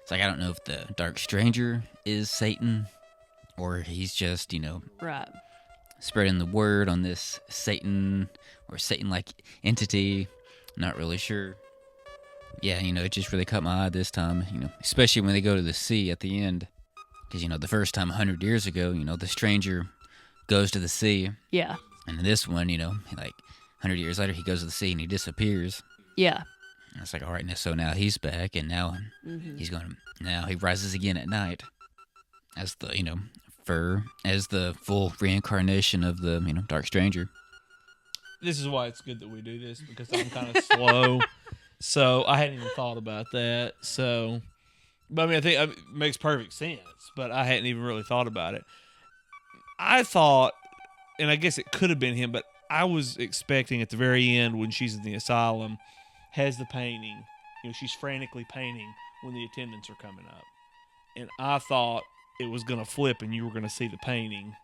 it's like, I don't know if the Dark Stranger is Satan or he's just, Right. spreading the word on this Satan or Satan-like entity. Not really sure. Yeah, it just really caught my eye this time, especially when they go to the sea at the end. Because, the first time 100 years ago, the stranger goes to the sea. Yeah. And this one, like 100 years later, he goes to the sea and he disappears. Yeah. And it's like, all right, so now he's back, and now now he rises again at night as the, as the full reincarnation of the, Dark Stranger. This is why it's good that we do this, because I'm kind of slow. So I hadn't even thought about that. So, but I mean, I think it makes perfect sense, but I hadn't even really thought about it. I thought, and I guess it could have been him, but I was expecting at the very end when she's in the asylum, has the painting, she's frantically painting when the attendants are coming up. And I thought it was going to flip and you were going to see the painting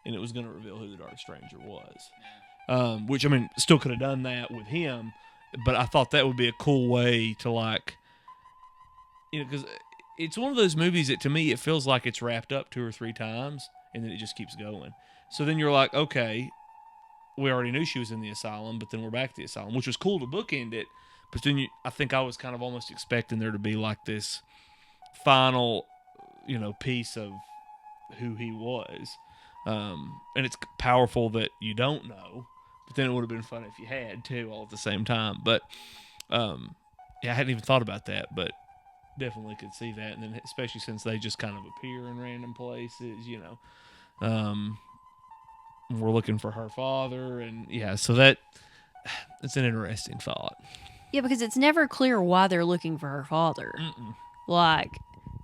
and it was going to reveal who the Dark Stranger was. Which, I mean, still could have done that with him, but I thought that would be a cool way to, like, because it's one of those movies that, to me, it feels like it's wrapped up 2 or 3 times and then it just keeps going. So then you're like, okay, we already knew she was in the asylum, but then we're back to the asylum, which was cool to bookend it. But then I think I was kind of almost expecting there to be like this final, piece of who he was. And it's powerful that you don't know, but then it would have been fun if you had too, all at the same time. But yeah, I hadn't even thought about that, but definitely could see that. And then especially since they just kind of appear in random places, we're looking for her father, and yeah, so it's an interesting thought. Yeah, because it's never clear why they're looking for her father. Mm-mm. Like,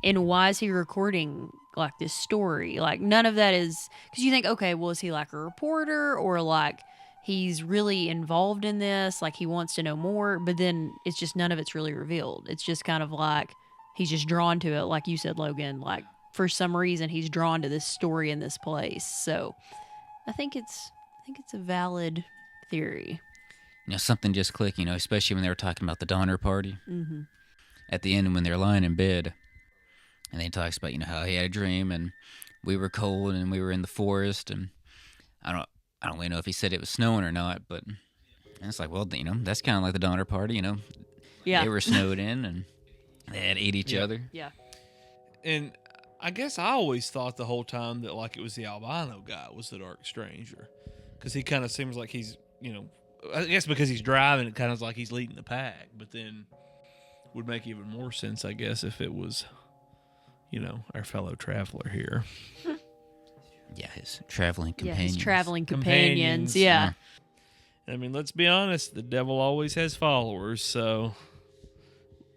and why is he recording like this story? Like, none of that is, because you think, okay, well, is he like a reporter, or like he's really involved in this, like he wants to know more? But then it's just, none of it's really revealed. It's just kind of like he's just drawn to it, like you said, Logan. Like, for some reason, he's drawn to this story in this place. So I think it's a valid theory. Something just clicked, especially when they were talking about the Donner Party. Mm-hmm. At the end, when they're lying in bed, and they talks about, how he had a dream, and we were cold, and we were in the forest, and I don't really know if he said it was snowing or not, but it's like, well, that's kind of like the Donner Party, Yeah. They were snowed in, and they had to eat each other. Yeah. And I guess I always thought the whole time that, like, it was the albino guy was the Dark Stranger, because he kind of seems like he's, I guess because he's driving, it kind of like he's leading the pack, but then would make even more sense, I guess, if it was, our fellow traveler here. Yeah, his traveling companions. Yeah, his traveling companions. Yeah. I mean, let's be honest, the devil always has followers, so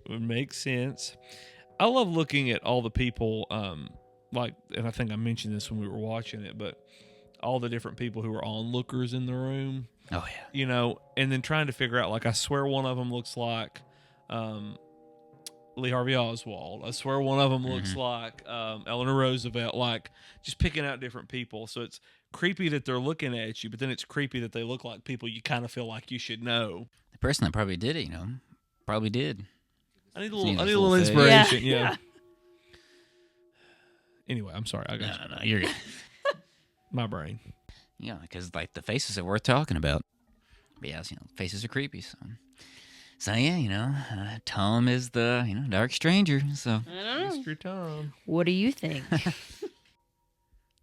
it would make sense. I love looking at all the people, and I think I mentioned this when we were watching it, but all the different people who are onlookers in the room. Oh, yeah. And then trying to figure out, like, I swear one of them looks like Lee Harvey Oswald. I swear one of them looks like Eleanor Roosevelt, like, just picking out different people. So it's creepy that they're looking at you, but then it's creepy that they look like people you kind of feel like you should know. The person that probably did it, probably did. I need a little inspiration. Yeah. Anyway, I'm sorry. I got No, you're good. My brain. Yeah, because, like, the faces are worth talking about. But yeah, faces are creepy. So yeah, Tom is the, Dark Stranger. So I don't know. Mr. Tom. What do you think?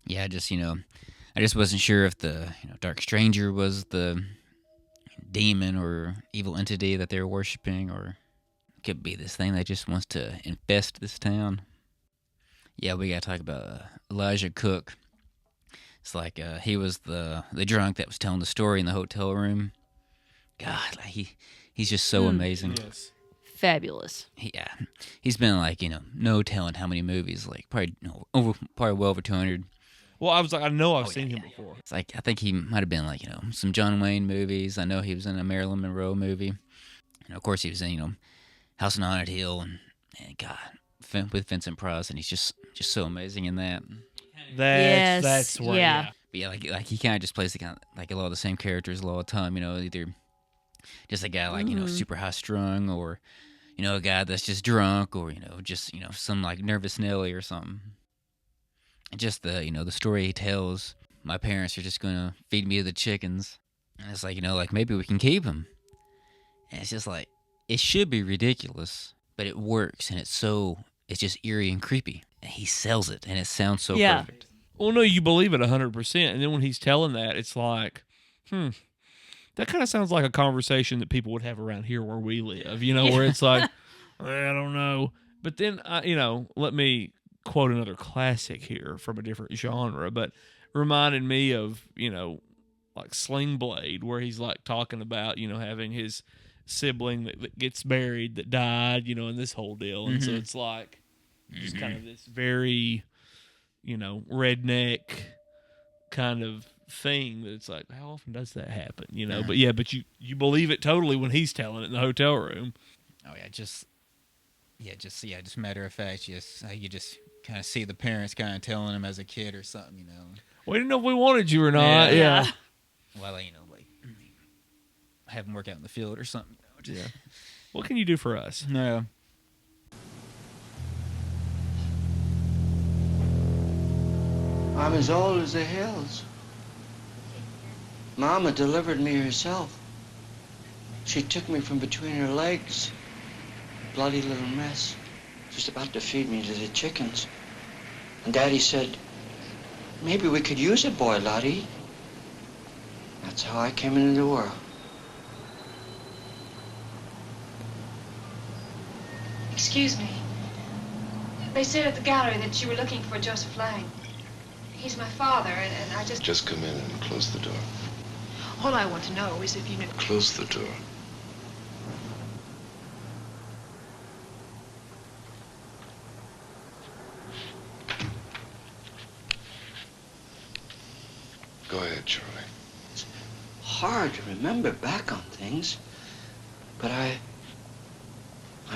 Yeah, I just wasn't sure if the Dark Stranger was the demon or evil entity that they were worshiping, or it could be this thing that just wants to infest this town. Yeah, we gotta talk about Elijah Cook. It's like he was the drunk that was telling the story in the hotel room. God, like he's just so amazing. Yes. Fabulous. Yeah, he's been like no telling how many movies, like probably well over 200. Well, I know I've seen him before. It's like I think he might have been like some John Wayne movies. I know he was in a Marilyn Monroe movie. And of course, he was in House on Haunted Hill, and God, with Vincent Price, and he's just so amazing in that. That's where, yeah. But yeah, like he kind of just plays the kind of, like a lot of the same characters a lot of the time. Either just a guy like super high strung, or a guy that's just drunk, or just some like nervous Nelly or something. And just the story he tells. My parents are just gonna feed me to the chickens, and it's like like maybe we can keep him. And it's just like it should be ridiculous, but it works, and it's just eerie and creepy. And he sells it, and it sounds so perfect. Well, no, you believe it 100%, and then when he's telling that, it's like, that kind of sounds like a conversation that people would have around here where we live, where it's like, I don't know. But then, let me quote another classic here from a different genre, but reminded me of, like Sling Blade, where he's like talking about, having his sibling that gets married that died, and this whole deal. And so it's like just kind of this very, redneck kind of thing that it's like, how often does that happen? But you believe it totally when he's telling it in the hotel room. Oh yeah, just matter of fact, just you just kind of see the parents kind of telling him as a kid or something, We didn't know if we wanted you or not. Yeah. Well, like have him work out in the field or something. Yeah. What can you do for us? No. I'm as old as the hills. Mama delivered me herself. She took me from between her legs. Bloody little mess. Just about to feed me to the chickens. And Daddy said, maybe we could use a boy, Lottie. That's how I came into the world. Excuse me. They said at the gallery that you were looking for Joseph Lang. He's my father, and I just... Just come in and close the door. All I want to know is if you know... Close the door. Go ahead, Charlie. It's hard to remember back on things, but I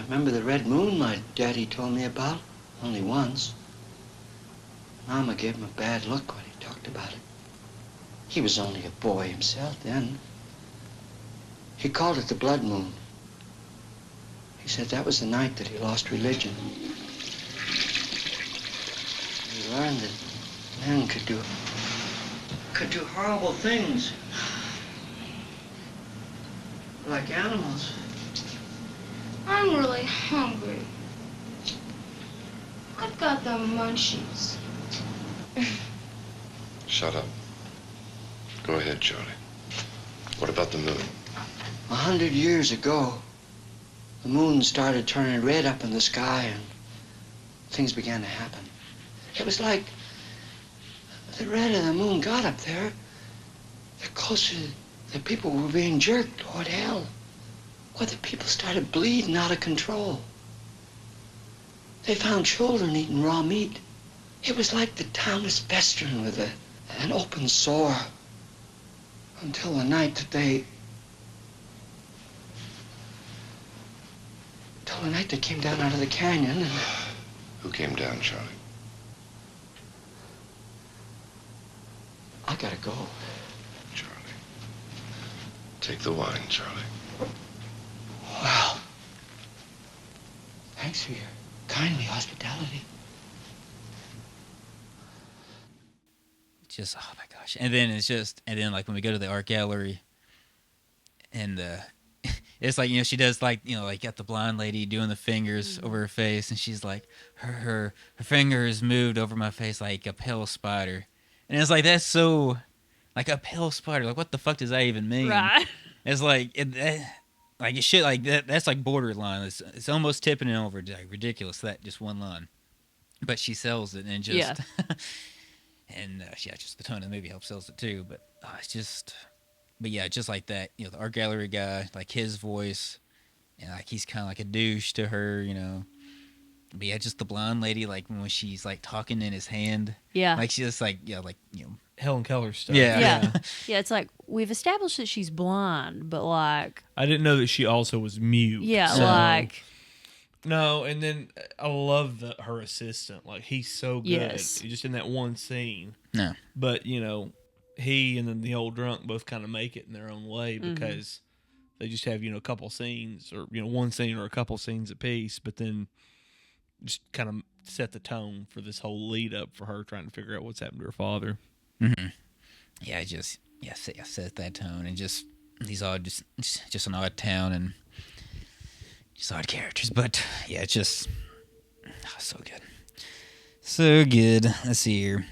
remember the red moon my daddy told me about, only once. Mama gave him a bad look when he talked about it. He was only a boy himself then. He called it the blood moon. He said that was the night that he lost religion. He learned that men could do horrible things. Like animals. I'm really hungry. I've got the munchies. Shut up. Go ahead, Charlie. What about the moon? 100 years ago, the moon started turning red up in the sky and things began to happen. It was like the red of the moon got up there, the closer the people were being jerked toward hell, where the people started bleeding out of control. They found children eating raw meat. It was like the town was festering with an open sore until the night that they came down out of the canyon and... Who came down, Charlie? I gotta go. Charlie. Take the wine, Charlie. Well, thanks for your kindly hospitality. Just oh my gosh, and then like when we go to the art gallery, and it's like she does like like got the blonde lady doing the fingers over her face, and she's like her fingers moved over my face like a pale spider, and it's like that's so like a pale spider, like what the fuck does that even mean? Right. It's like like it should like that's like borderline. It's almost tipping it over, like ridiculous that just one line, but she sells it and just. Yeah. And just the tone of the movie helps sells it too. But it's just, but yeah, just like that, the art gallery guy, like his voice, and like he's kind of like a douche to her, But yeah, just the blonde lady, like when she's like talking in his hand, Yeah, like she's just like Helen Keller stuff. Yeah. Yeah, it's like we've established that she's blind, but like I didn't know that she also was mute. yeah, so- like No, and then I love her assistant. Like he's so good, Yes. just in that one scene. No. But he and then the old drunk both kind of make it in their own way because they just have a couple scenes or one scene or a couple scenes apiece, but then just kind of set the tone for this whole lead up for her trying to figure out what's happened to her father. Mm-hmm. Yeah, set that tone, and just these odd, just an odd town and just odd characters. But yeah, it's just so good, so good. Let's see here.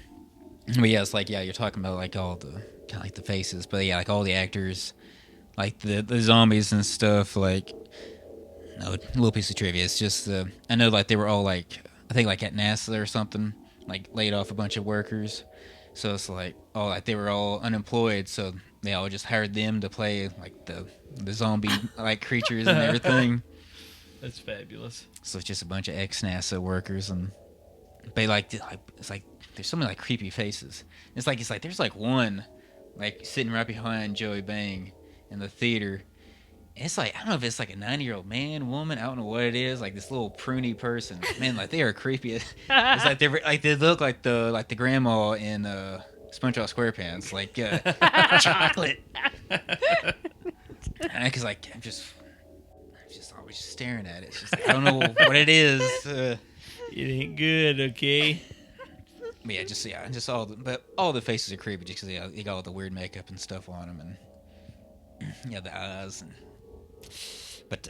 But yeah, it's like you're talking about like all the kind of like the faces, but yeah, like all the actors, like the zombies and stuff. Like, no, a little piece of trivia. It's just I know like they were all like I think like at NASA or something, like laid off a bunch of workers. So it's like like they were all unemployed, so they all just hired them to play like the zombie like creatures and everything. That's fabulous. So it's just a bunch of ex NASA workers, and they it's like there's so many like creepy faces. It's like there's like one like sitting right behind Joey Bang in the theater. And it's like I don't know if it's like a 90-year-old man, woman, I don't know what it is. Like this little pruny person, man. Like they are creepy. It's like they look like the grandma in SpongeBob SquarePants, like chocolate. Because like I'm just always staring at it. It's just like, I don't know what it is. It ain't good, okay? But just all the faces are creepy just because they got all the weird makeup and stuff on them, and the eyes and. But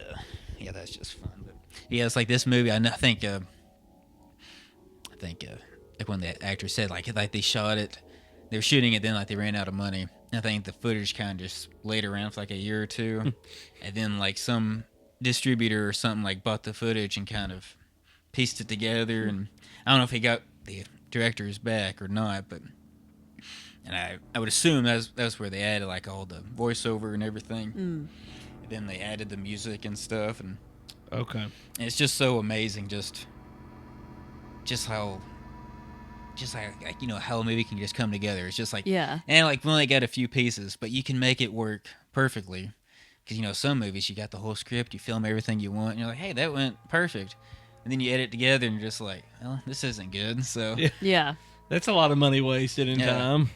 that's just fun. But yeah, it's like this movie. I think like when the actor said like they shot it, they were shooting it, then like they ran out of money. I think the footage kind of just laid around for like a year or two, and then like some distributor or something like bought the footage and kind of pieced it together. And I don't know if he got the directors back or not, but I would assume that's where they added like all the voiceover and everything. And then they added the music and stuff, and it's just so amazing, just how how a movie can just come together. It's just like and like we only got a few pieces, but you can make it work perfectly. Because some movies you got the whole script, you film everything you want, and you're like, hey, that went perfect, and then you edit it together, and you're just like, well, this isn't good. So that's a lot of money wasted in time.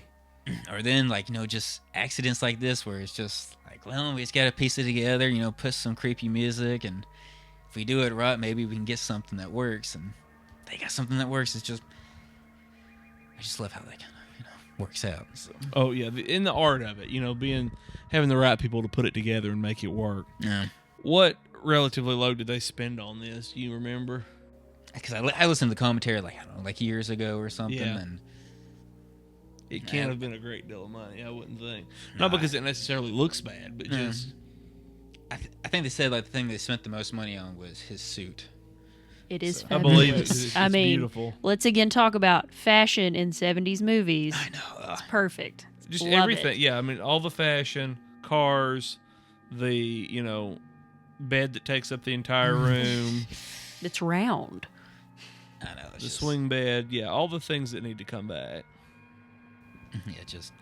Or then like just accidents like this where it's just like, well, we just got to piece it together, put some creepy music, and if we do it right, maybe we can get something that works. And they got something that works. It's just I just love how that kind of works out. So. Oh yeah, in the art of it, having the right people to put it together and make it work. Yeah. What relatively low did they spend on this? Do you remember? Because I listened to the commentary like years ago or something, and it can't have been a great deal of money. I wouldn't think. Not because it necessarily looks bad, but just. I think they said like the thing they spent the most money on was his suit. It is I fabulous. believe it. It's beautiful. Let's again talk about fashion in 70s movies. I know. It's perfect. Just Love everything. it. Yeah, I mean, all the fashion, cars, the, bed that takes up the entire room. It's round. I know. The swing bed. Yeah, all the things that need to come back. Just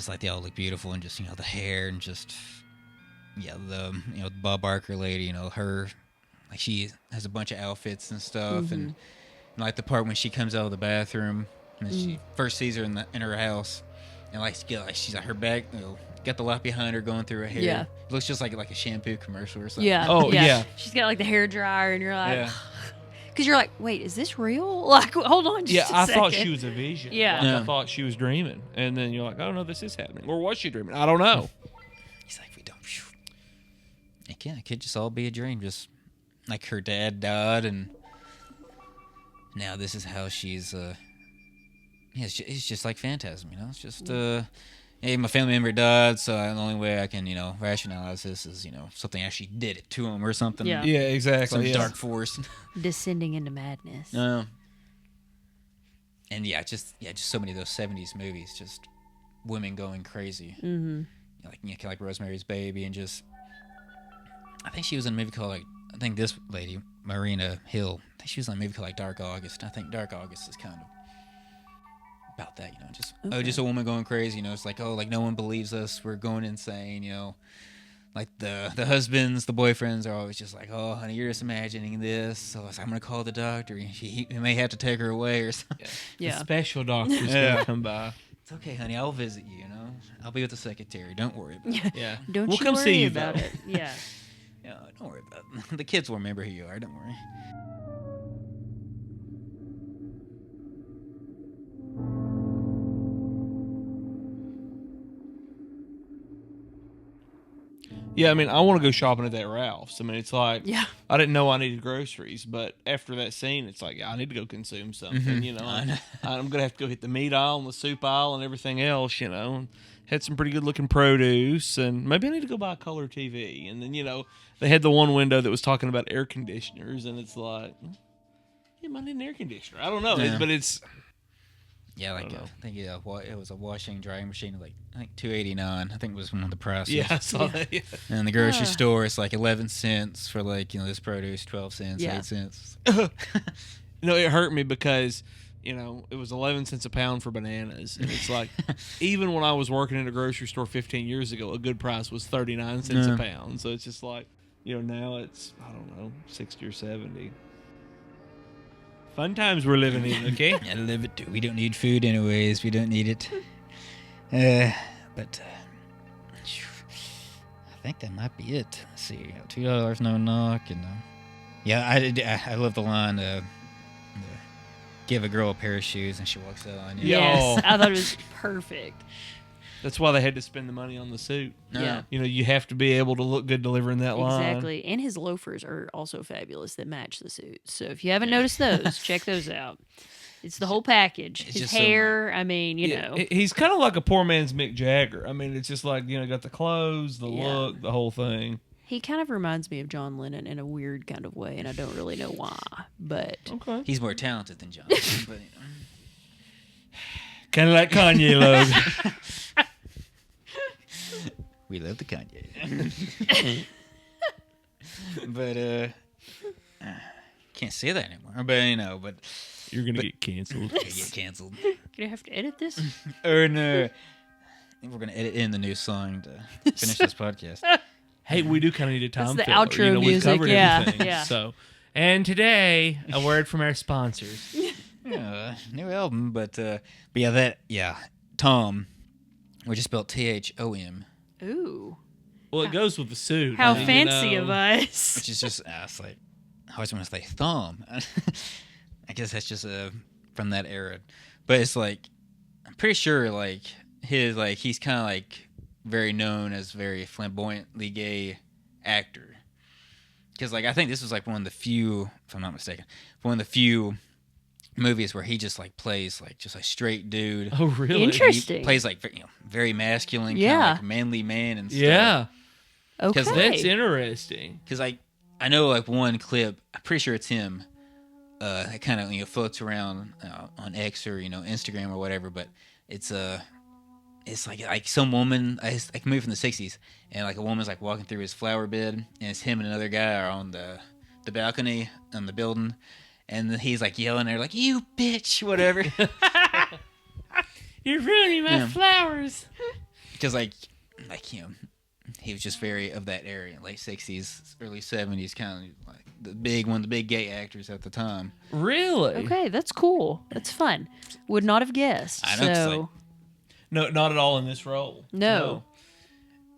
like they all look beautiful, and just the hair, and just the Bob Barker lady, her like she has a bunch of outfits and stuff, and like the part when she comes out of the bathroom and she first sees her in her house, and she's like her back got the light behind her going through her hair. Yeah. It looks just like a shampoo commercial or something. Yeah. Oh yeah. She's got like the hair dryer, and you're like. Because you're like, wait, is this real? Like, hold on just a I second. thought she was a vision. Yeah. I thought she was dreaming. And then you're like, oh, no, this is happening. Or was she dreaming? I don't know. He's like, we don't. It could just all be a dream. Just like her dad died, and now this is how she's, it's just like Phantasm, It's just, hey, my family member died, so the only way I can, rationalize this is, something actually did it to him or something. Yeah. Yeah, exactly. Some dark force. Descending into madness. And just so many of those 70s movies, just women going crazy. Mm-hmm. Like Rosemary's Baby, and just, I think she was in a movie called, I think this lady, Marina Hill, I think she was in a movie called, Dark August. I think Dark August is kind of about that, just a woman going crazy, it's like, oh, like no one believes us, we're going insane, like the husbands, the boyfriends are always just like, oh honey, you're just imagining this, so I'm gonna call the doctor, and he may have to take her away or something. The special doctor's gonna come by. It's okay, honey, I'll visit you, I'll be with the secretary, don't worry about it. Yeah, Don't we'll you come worry see you about though. it. Yeah. Yeah, don't worry about it. The kids will remember who you are, don't worry. Yeah, I mean, I want to go shopping at that Ralph's. I mean, it's like, Yeah. I didn't know I needed groceries, but after that scene, it's like, yeah, I need to go consume something, I know. I'm going to have to go hit the meat aisle and the soup aisle and everything else, Had some pretty good looking produce, and maybe I need to go buy a color TV. And then, they had the one window that was talking about air conditioners, and it's like, yeah, I need an air conditioner. I don't know, Yeah. but it's... Yeah, like I think it was a washing drying machine, like I think $2.89. I think was one of the prices. Yeah, I saw that. Yeah. And the grocery store, it's like 11 cents for like this produce, 12 cents, Yeah. 8 cents. It hurt me because it was 11 cents a pound for bananas, and it's like even when I was working in a grocery store 15 years ago, a good price was 39 cents a pound. So it's just like now it's I don't know 60 or 70. Fun times we're living in, okay? I live it too. We don't need food anyways. We don't need it. But I think that might be it. Let's see, $2, no knock, and I love the line. Give a girl a pair of shoes and she walks out on you. Yes, I thought it was perfect. That's why they had to spend the money on the suit. Yeah. You have to be able to look good delivering that line. Exactly. And his loafers are also fabulous that match the suit. So if you haven't noticed those, check those out. It's the whole package. It's His just so hair, I mean, you know. He's kind of like a poor man's Mick Jagger. I mean, it's just like, got the clothes, the look, the whole thing. He kind of reminds me of John Lennon in a weird kind of way, and I don't really know why. But okay. He's more talented than John. But, kind of like Kanye, Logan. We love the Kanye. But can't say that anymore. But but you're gonna get canceled. Get canceled. Gonna have to edit this? Or no. I think we're gonna edit in the new song to finish this podcast. Hey, we do kind of need a time That's the filler. outro we've music, covered yeah, everything. yeah. So, and today, a word from our sponsors. New album, but Tom, which is spelled THOM. Ooh. Well, it goes with the suit. How fancy of us. Which is just, it's like, I always want to say thumb. I guess that's just from that era. But it's like, I'm pretty sure, like, he's kind of like very known as very flamboyantly gay actor. Because, like, I think this was like one of the few, if I'm not mistaken, one of the few movies where he just like plays like just a straight dude. Oh, really? Interesting. He plays like very masculine, kind Yeah. of like manly man and stuff. Yeah. Okay. That's interesting. Because I know like one clip, I'm pretty sure it's him. It kind of floats around on X or Instagram or whatever, but it's like some woman, it's like a movie from the '60s, and like a woman's like walking through his flower bed, and it's him and another guy are on the balcony on the building, and then he's like yelling at her like, "You bitch," whatever. You're ruining my flowers. Because he was just very of that area, late '60s, early '70s, kind of like one of the big gay actors at the time. Really? Okay, that's cool. That's fun. Would not have guessed. I know, it's So like- No, not at all in this role. No.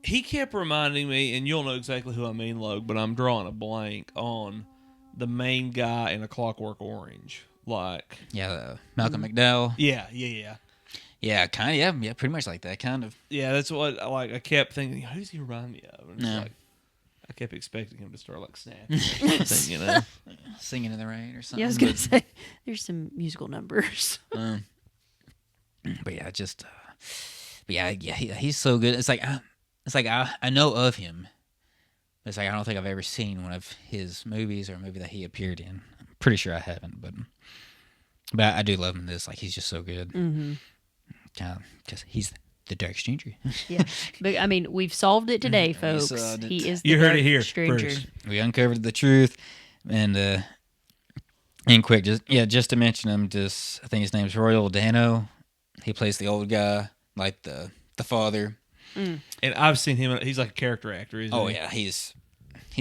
He kept reminding me, and you'll know exactly who I mean, Logue, but I'm drawing a blank on the main guy in A Clockwork Orange. Like, Malcolm McDowell. yeah. Yeah, kind of. Yeah, pretty much like that, kind of. Yeah, that's what I kept thinking. Who's he remind me of? And it's No. like, I kept expecting him to start like snapping, or something, Singing in the rain or something. Yeah, I was gonna say there's some musical numbers. But yeah, he's so good. It's like I know of him. It's like I don't think I've ever seen one of his movies or a movie that he appeared in. I'm pretty sure I haven't, but I do love him in this. Like he's just so good. Mm-hmm. Because he's the Dark Stranger. Yeah, but I mean, we've solved it today, folks. solved it. He is the You heard Dark it here Stranger. first. We uncovered the truth, and quick, just to mention him, I think his name's Royal Dano. He plays the old guy, like the father. And I've seen him. He's like a character actor, isn't he? Oh yeah, he's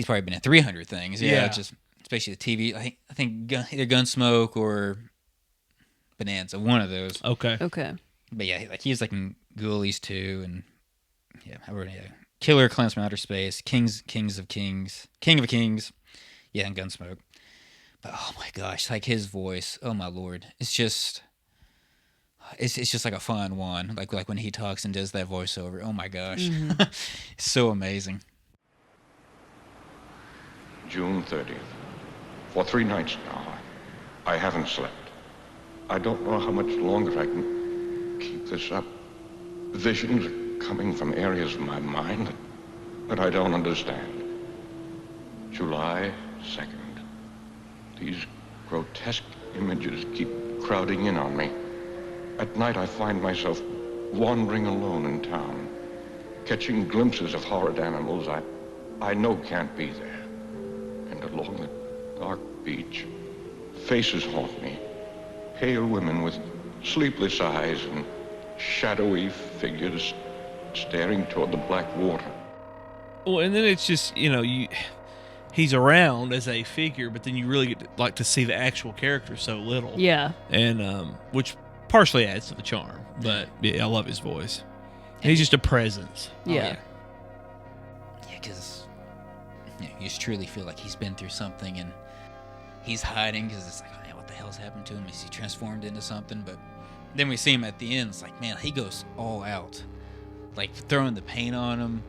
probably been in 300 things. Yeah, Yeah. just especially the TV. I think either Gunsmoke or Bonanza, one of those. Okay. But yeah, he's like in Ghoulies too, and Killer, Clans from Outer Space, King of Kings, yeah, and Gunsmoke. But oh my gosh, like his voice, oh my lord, it's just like a fun one. Like when he talks and does that voiceover, oh my gosh, it's so amazing. June 30th. For 3 nights now, I haven't slept. I don't know how much longer I can keep this up. Visions are coming from areas of my mind that I don't understand. July 2nd. These grotesque images keep crowding in on me. At night, I find myself wandering alone in town, catching glimpses of horrid animals I know can't be there. And along the dark beach, faces haunt me. Pale women with sleepless eyes and shadowy figures staring toward the black water. Well, and then it's just, he's around as a figure, but then you really get to see the actual character so little. Yeah. And which partially adds to the charm. But yeah, I love his voice. And he's just a presence. Yeah. Yeah, because you just truly feel like he's been through something and he's hiding because it's like, man, what the hell's happened to him? Is he transformed into something? But then we see him at the end. It's like, man, he goes all out, like throwing the paint on him.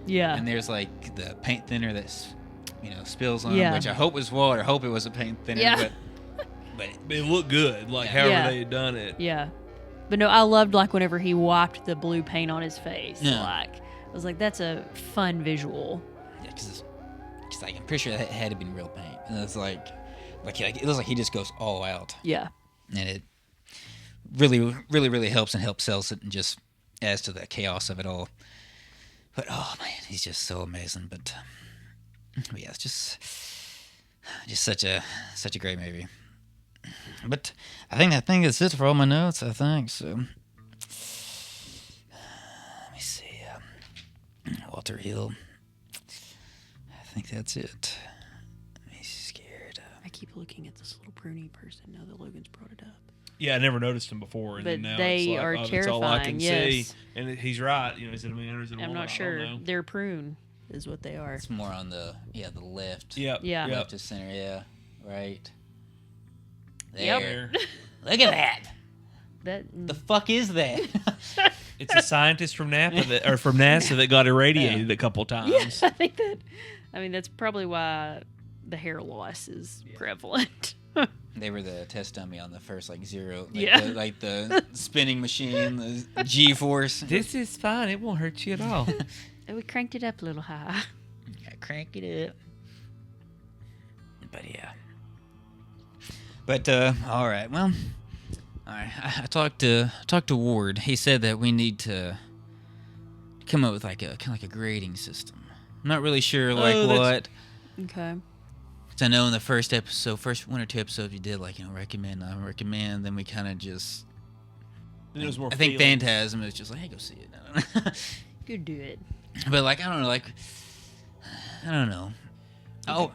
Yeah. And there's like the paint thinner that's spills on him, which I hope was water. I hope it was a paint thinner. Yeah. But it looked good, however they had done it. Yeah. But no, I loved whenever he wiped the blue paint on his face. Yeah. I was like, that's a fun visual. Yeah, because I'm pretty sure that had to be real paint, and it's like it looks like he just goes all out. Yeah. And it really, really, really helps sells it and just adds to the chaos of it all. But oh man, he's just so amazing. But yeah, it's just such a great movie. But I think that's it for all my notes. I think so. Let me see. Walter Hill. I think that's it. He's scared. I keep looking at this little pruny person now that Logan's brought it up. Yeah, I never noticed him before. And But now they it's like, are That's all I can terrifying, see. And he's right. Is it a man or is it a I'm woman? not sure. They're prune is what they are. It's more on the left. Yep. Yeah. Left to center. Yeah. Right. Yep. There. Look at that. That The fuck is that? It's a scientist from NASA that got irradiated a couple times. I think that's probably why the hair loss is prevalent. They were the test dummy on the first zero. Yeah. The spinning machine, the G-force. This is fine. It won't hurt you at all. And we cranked it up a little high. I crank it up. But yeah. But all right. Well, all right. I talked to Ward. He said that we need to come up with a kind of a grading system. I'm not really sure what. Okay. Because I know in the first 1 or 2 episodes, you did recommend, not recommend. Then we kind of just. It was more. I think feelings. Phantasm was just like, hey, go see it. Good do it. But I don't know, I don't know. Oh,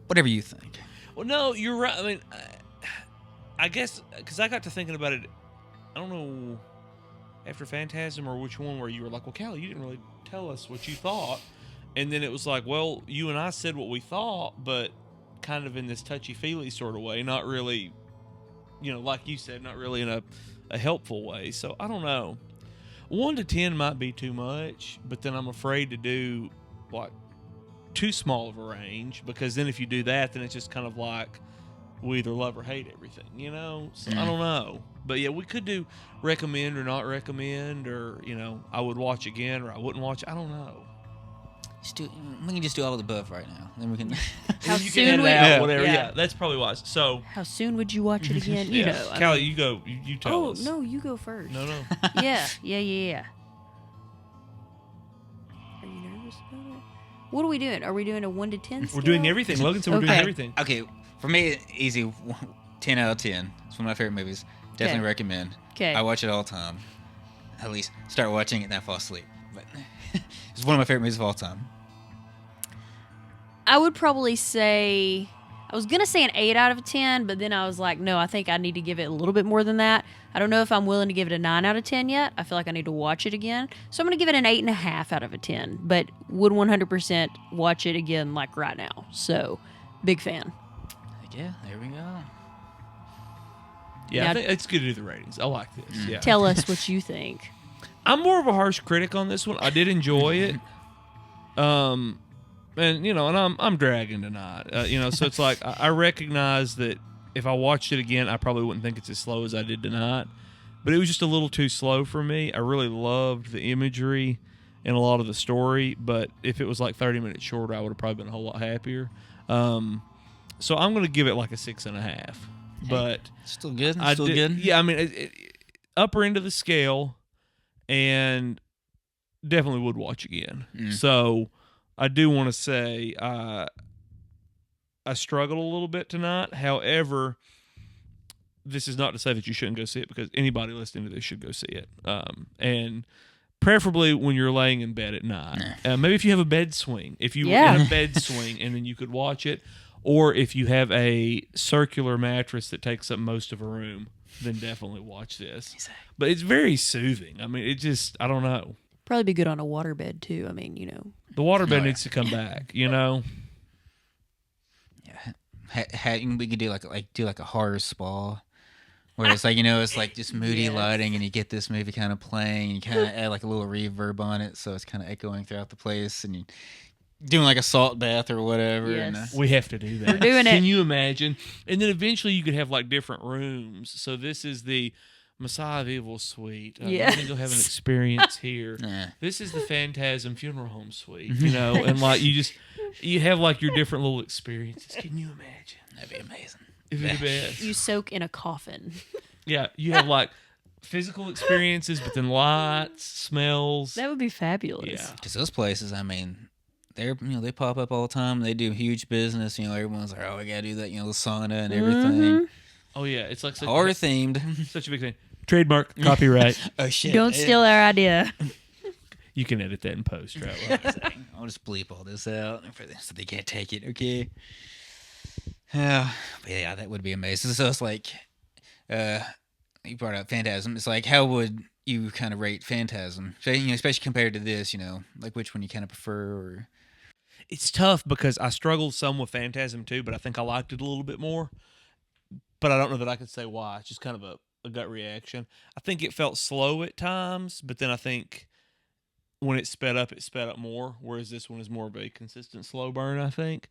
whatever you think. Well, no, you're right. I mean, I guess because I got to thinking about it. I don't know after Phantasm or which one where you were like, well, Callie, you didn't really tell us what you thought. And then it was like, well, you and I said what we thought, but kind of in this touchy-feely sort of way, not really, like you said, not really in a helpful way. So I don't know. 1 to 10 might be too much, but then I'm afraid to do too small of a range, because then if you do that, then it's just kind of like we either love or hate everything, So I don't know. But yeah, we could do recommend or not recommend, or I would watch again or I wouldn't watch. I don't know. We can just do all of the above right now. Then we can. How you soon can would edit out whatever? Yeah, that's probably wise. So How soon would you watch it again? Callie, you go. You tell us. Oh no, you go first. No. Yeah. Are you nervous about it? What are we doing? Are we doing a 1 to 10? We're doing everything. Logan said we're doing Okay. everything. Okay, for me, easy. 10 out of 10. It's one of my favorite movies. Definitely Okay. recommend. Okay. I watch it all the time. At least start watching it and then I fall asleep. But it's one of my favorite movies of all time. I would probably say, I was going to say an 8 out of 10, but then I was like, no, I think I need to give it a little bit more than that. I don't know if I'm willing to give it a 9 out of 10 yet. I feel like I need to watch it again. So I'm going to give it an 8.5 out of a 10, but would 100% watch it again like right now. So, big fan. Yeah, there we go. Yeah, Now- I think it's good to do the ratings. I like this. Yeah. Tell us what you think. I'm more of a harsh critic on this one. I did enjoy it. And I'm dragging tonight. So it's like I recognize that if I watched it again, I probably wouldn't think it's as slow as I did tonight. But it was just a little too slow for me. I really loved the imagery and a lot of the story, but if it was like 30 minutes shorter, I would have probably been a whole lot happier. So I'm going to give it like a 6.5. But Still good. I Still did- good. Yeah, I mean, upper end of the scale, and definitely would watch again. So I do want to say I struggled a little bit tonight. However, this is not to say that you shouldn't go see it, because anybody listening to this should go see it. And preferably when you're laying in bed at night. Maybe if you have a bed swing. If you have a bed swing and then you could watch it. Or if you have a circular mattress that takes up most of a room, then definitely watch this. But it's very soothing. I mean, it just, I don't know. Probably be good on a waterbed too. I mean, The waterbed needs to come back, Yeah. We could do like a horror spa, where it's like it's like just moody lighting, and you get this movie kind of playing, and you kind of add like a little reverb on it, so it's kind of echoing throughout the place, and you doing like a salt bath or whatever. Yes. We have to do that. We're doing it. Can you imagine? And then eventually you could have like different rooms. So this is the Messiah of Evil suite. Yeah. You will have an experience here. This is the Phantasm Funeral Home suite. And like you have like your different little experiences. Can you imagine? That'd be amazing. It'd be the best. you soak in a coffin. Yeah, you have like physical experiences, but then lights, smells. That would be fabulous. Yeah. Because those places, I mean, they pop up all the time. They do huge business. Everyone's like, oh, we gotta do that. The sauna and everything. Oh yeah, it's like such Horror themed. Such a big thing. Trademark, copyright. Oh shit! Don't steal our idea. You can edit that in post, right? I'll just bleep all this out so they can't take it. Okay. Yeah, but yeah, that would be amazing. So it's like, you brought up Phantasm. It's like, how would you kind of rate Phantasm? So, especially compared to this, like which one you kind of prefer? Or It's tough because I struggled some with Phantasm too, but I think I liked it a little bit more. But I don't know that I could say why. It's just kind of a gut reaction. I think it felt slow at times, but then I think when it sped up more, whereas this one is more of a consistent slow burn, I think.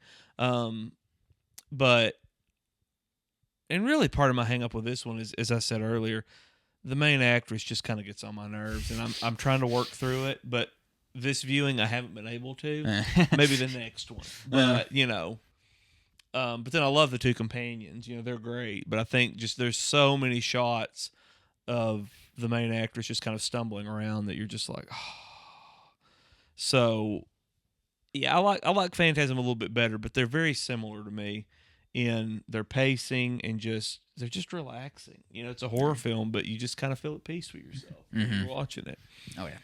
But, and really part of my hang up with this one is, as I said earlier, the main actress just kind of gets on my nerves, and I'm trying to work through it, but this viewing I haven't been able to. Maybe the next one. But, but then I love the two companions. They're great, but I think just there's so many shots of the main actress just kind of stumbling around that you're just like, oh. So, yeah, I like Phantasm a little bit better, but they're very similar to me in their pacing and they're just relaxing. It's a horror film, but you just kind of feel at peace with yourself when you're watching it. oh yeah,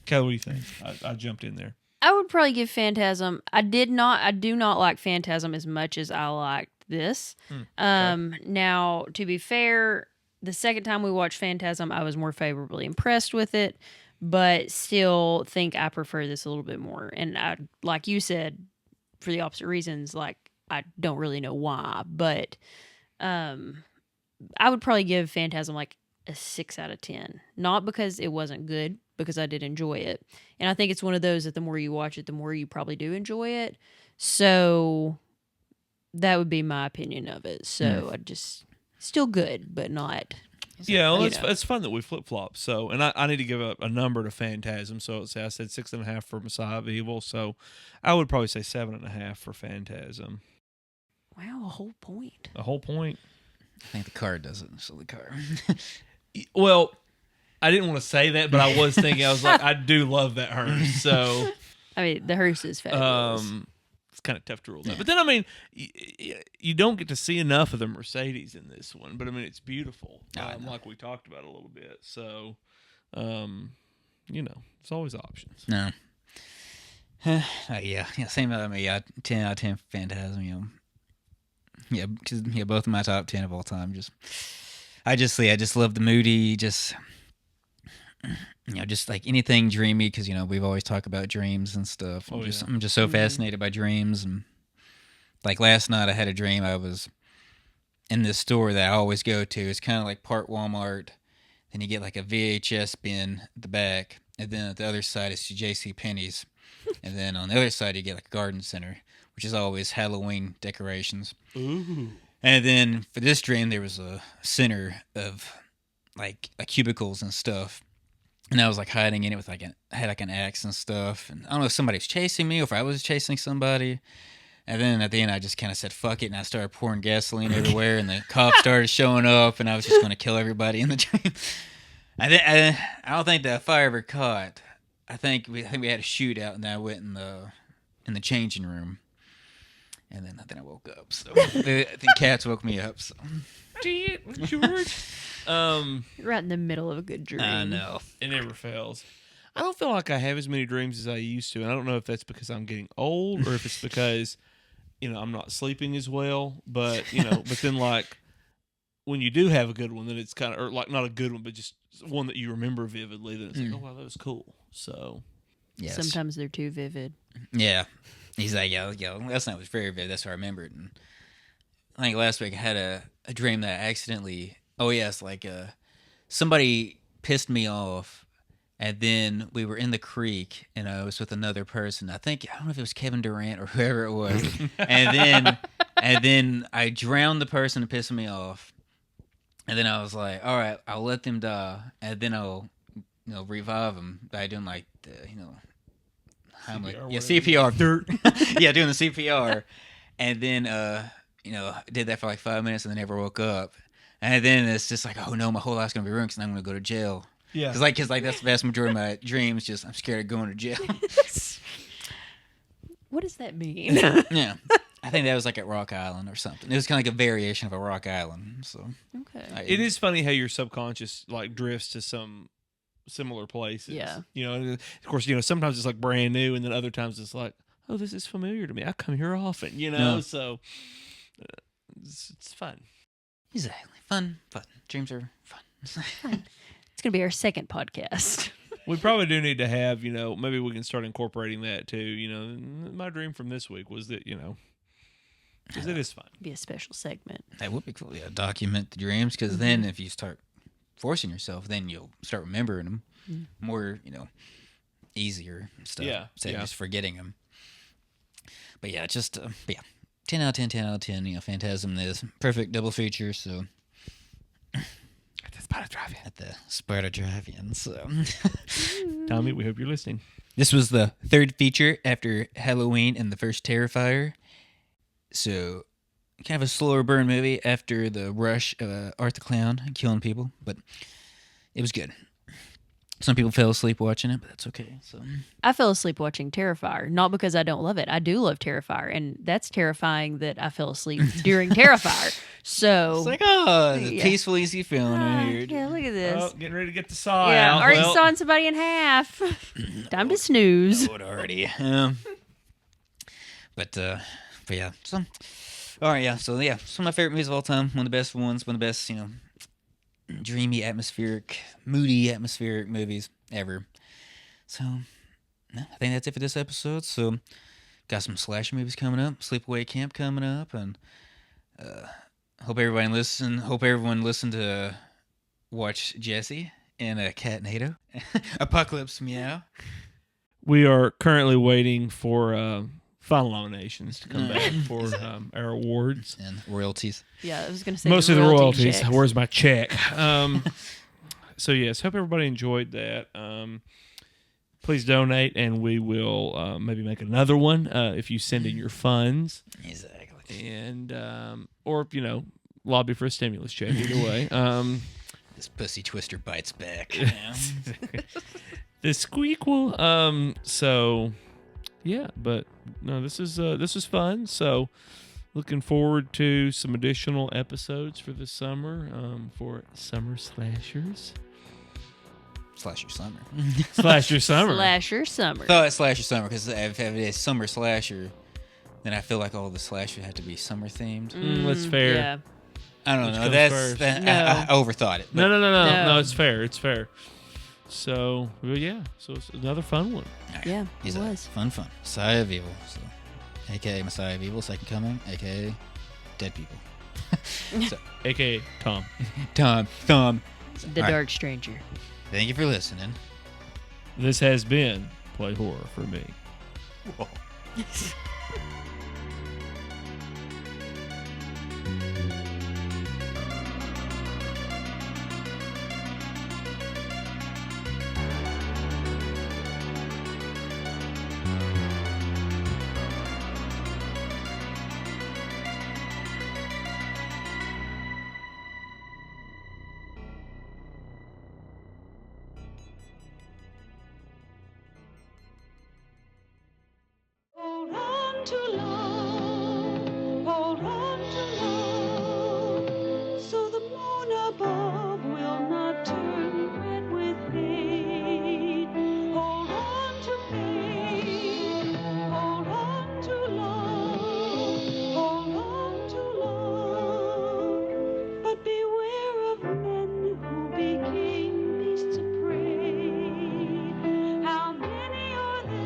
Kelly, what do you think? I jumped in there. I would probably give Phantasm. I do not like Phantasm as much as I liked this. Now, to be fair, the second time we watched Phantasm, I was more favorably impressed with it, but still think I prefer this a little bit more. And I, like you said, for the opposite reasons, like I don't really know why, but I would probably give Phantasm like a 6 out of 10. Not because it wasn't good, because I did enjoy it. And I think it's one of those that the more you watch it, the more you probably do enjoy it. So that would be my opinion of it. So I just, still good, but not. Yeah, well, it's fun that we flip flop. So, and I need to give a number to Phantasm. So I said 6.5 for Messiah of Evil. So I would probably say 7.5 for Phantasm. Wow, a whole point. A whole point. I think the card does it. So the card. Well, I didn't want to say that, but I was thinking, I was like, I do love that hearse. So, I mean, the hearse is fabulous. kind of tough to rule that. But then, I mean, you don't get to see enough of the Mercedes in this one. But, I mean, it's beautiful, like we talked about a little bit. So, there's always options. No. Yeah, same about me. 10 out of 10 Phantasm, Yeah, because both of my top 10 of all time. I just love the moody, just like anything dreamy, because we've always talked about dreams and stuff. I'm just so fascinated by dreams, and like last night I had a dream. I was in this store that I always go to. It's kind of like part Walmart. Then you get like a VHS bin at the back, and then at the other side is J.C. Penney's, and then on the other side you get like a garden center, which is always Halloween decorations. Ooh. And then for this dream, there was a center of like cubicles and stuff. And I was like hiding in it with I had like an axe and stuff. And I don't know if somebody was chasing me or if I was chasing somebody. And then at the end, I just kind of said, fuck it. And I started pouring gasoline everywhere. And the cops started showing up. And I was just going to kill everybody in the dream. I don't think the fire ever caught. I think we had a shootout. And then I went in the changing room. And then I woke up. So I think cats woke me up. So. George. Right in the middle of a good dream. I know. It never fails. I don't feel like I have as many dreams as I used to. And I don't know if that's because I'm getting old or if it's because, I'm not sleeping as well. But, but then like when you do have a good one, then it's kind of, or like not a good one, but just one that you remember vividly, then it's like, oh, wow, that was cool. So. Yes. Sometimes they're too vivid. Yeah. He's like, last night was very vivid. That's how I remember it. And I think last week I had a dream that I accidentally, it's like somebody pissed me off, and then we were in the creek, and I was with another person. I don't know if it was Kevin Durant or whoever it was. and then I drowned the person who pissed me off, and then I was like, all right, I'll let them die, and then I'll revive them by doing like the CPR. Doing the CPR. And then, did that for like 5 minutes and then never woke up. And then it's just like, oh no, my whole life's going to be ruined because I'm going to go to jail. Yeah. Because that's the vast majority of my dreams, just I'm scared of going to jail. What does that mean? Yeah. I think that was like at Rock Island or something. It was kind of like a variation of a Rock Island. So okay. It is funny how your subconscious like drifts to some similar places. Yeah. Of course, sometimes it's like brand new, and then other times it's like, oh, this is familiar to me. I come here often, so it's fun. Exactly. Fun. Dreams are fun. Fun. It's going to be our second podcast. We probably do need to have, maybe we can start incorporating that too. My dream from this week was that, because it is fun. Be a special segment. That would be cool. Yeah, document the dreams, because then if you start forcing yourself, then you'll start remembering them more, easier stuff. Yeah. Instead of just forgetting them. But yeah, just 10 out of 10, 10 out of 10. Phantasm is perfect double feature. So at the Sparta Drive-In. At the Sparta Drive-In. So Tommy, we hope you're listening. This was the third feature after Halloween and the first Terrifier. So kind of a slower burn movie after the rush of Art the Clown killing people, but it was good. Some people fell asleep watching it, but that's okay. So I fell asleep watching Terrifier, not because I don't love it. I do love Terrifier, and that's terrifying that I fell asleep during Terrifier. So it's like, it's a peaceful, easy feeling right here. Yeah, look at this. Oh, getting ready to get the saw yeah, out. already sawing somebody in half. Time to snooze. Oh, already. But yeah. So, all right, yeah. So yeah, some of my favorite movies of all time. One of the best ones. One of the best, dreamy, atmospheric, moody, atmospheric movies ever. So, I think that's it for this episode. So, got some slasher movies coming up, Sleepaway Camp coming up, and hope everyone listened to watch Jesse and Catnado, Apocalypse Meow. We are currently waiting for final nominations to come back for our awards and royalties. Yeah, I was going to say most of the royalties. Checks. Where's my check? So yes, hope everybody enjoyed that. Please donate, and we will maybe make another one if you send in your funds. Exactly. And or lobby for a stimulus check. Either way. This pussy twister bites back. The squeakquel. So. yeah, but no, this is fun. So, looking forward to some additional episodes for this summer, for summer slashers. Slasher summer. Slasher summer. Slasher summer. Thought it's slasher summer because if it is summer slasher, then I feel like all the slashers have to be summer themed. That's fair. Yeah. I don't Which know. comes That's first? that, No. I overthought it. No, No. it's fair. It's fair. So, well, yeah. So it's another fun one. Yeah, He's it a was. fun. Messiah of Evil. So, AKA Messiah of Evil, second coming, AKA dead people. So, AKA Tom. Tom. The All right. Dark Stranger. Thank you for listening. This has been Play Horror for me. Whoa. Hold on to love, hold on to love, so the moon above will not turn red with hate. Hold on to faith, hold on to love, hold on to love, but beware of men who became beasts of prey. How many are there?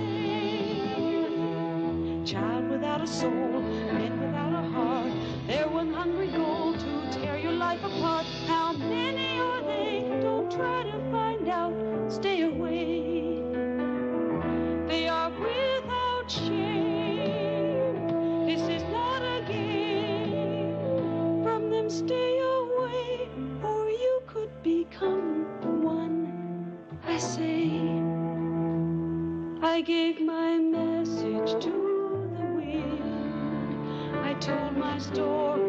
Child without a soul, men without a heart. They're one hungry goal to tear your life apart. How many are they? Don't try to find out. Stay away. They are without shame. This is not a game. From them stay away, or you could become one. I say, I gave my message to the wind. I told my story